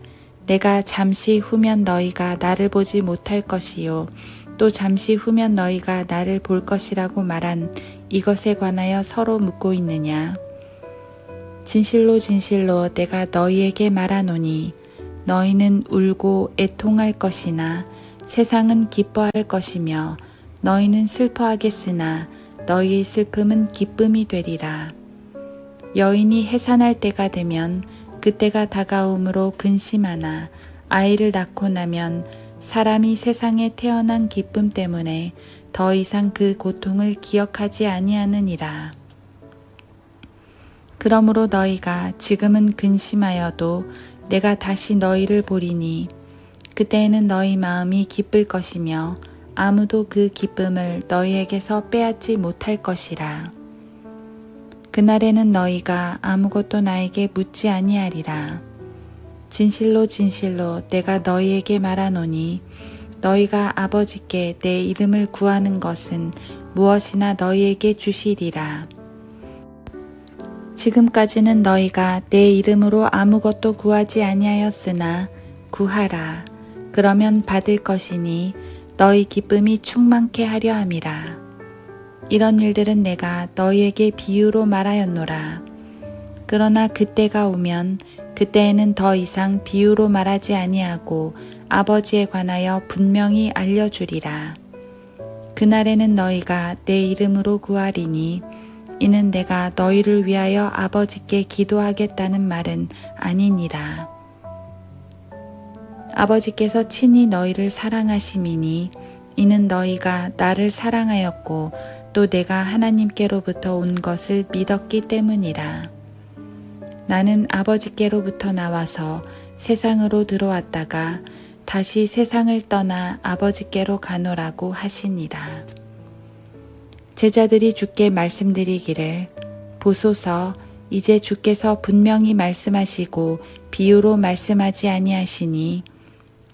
내가 잠시 후면 너희가 나를 보지 못할 것이요 또 잠시 후면 너희가 나를 볼 것이라고 말한 이것에 관하여 서로 묻고 있느냐. 진실로 진실로 내가 너희에게 말하노니 너희는 울고 애통할 것이나 세상은 기뻐할 것이며 너희는 슬퍼하겠으나 너희의 슬픔은 기쁨이 되리라. 여인이 해산할 때가 되면 그때가 다가옴으로 근심하나 아이를 낳고 나면 사람이 세상에 태어난 기쁨 때문에 더 이상 그 고통을 기억하지 아니하느니라. 그러므로 너희가 지금은 근심하여도 내가 다시 너희를 보리니 그때에는 너희 마음이 기쁠 것이며 아무도 그 기쁨을 너희에게서 빼앗지 못할 것이라. 그날에는 너희가 아무것도 나에게 묻지 아니하리라. 진실로 진실로 내가 너희에게 말하노니 너희가 아버지께 내 이름을 구하는 것은 무엇이나 너희에게 주시리라. 지금까지는 너희가 내 이름으로 아무것도 구하지 아니하였으나 구하라. 그러면 받을 것이니 너희 기쁨이 충만케 하려 함이라. 이런 일들은 내가 너희에게 비유로 말하였노라. 그러나 그때가 오면 그때에는 더 이상 비유로 말하지 아니하고 아버지에 관하여 분명히 알려주리라. 그날에는 너희가 내 이름으로 구하리니 이는 내가 너희를 위하여 아버지께 기도하겠다는 말은 아니니라. 아버지께서 친히 너희를 사랑하심이니 이는 너희가 나를 사랑하였고 또 내가 하나님께로부터 온 것을 믿었기 때문이라. 나는 아버지께로부터 나와서 세상으로 들어왔다가 다시 세상을 떠나 아버지께로 가노라고 하시니라. 제자들이 주께 말씀드리기를 보소서 이제 주께서 분명히 말씀하시고 비유로 말씀하지 아니하시니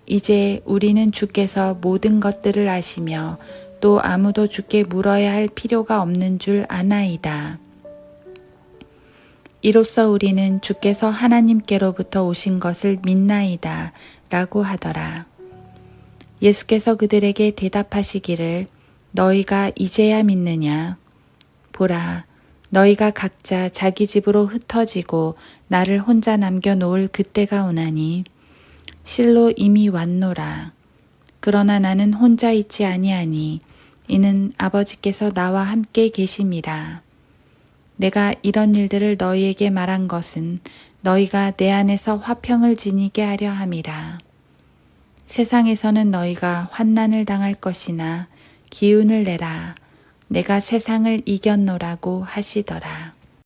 이제 우리는 주께서 모든 것들을 아시며 또 아무도 주께 물어야 할 필요가 없는 줄 아나이다. 이로써 우리는 주께서 하나님께로부터 오신 것을 믿나이다 라고 하더라. 예수께서 그들에게 대답하시기를 너희가 이제야 믿느냐? 보라, 너희가 각자 자기 집으로 흩어지고 나를 혼자 남겨놓을 그때가 오나니 실로 이미 왔노라. 그러나 나는 혼자 있지 아니하니 이는 아버지께서 나와 함께 계심이라. 내가 이런 일들을 너희에게 말한 것은 너희가 내 안에서 화평을 지니게 하려 함이라. 세상에서는 너희가 환난을 당할 것이나 기운을 내라. 내가 세상을 이겼노라고 하시더라.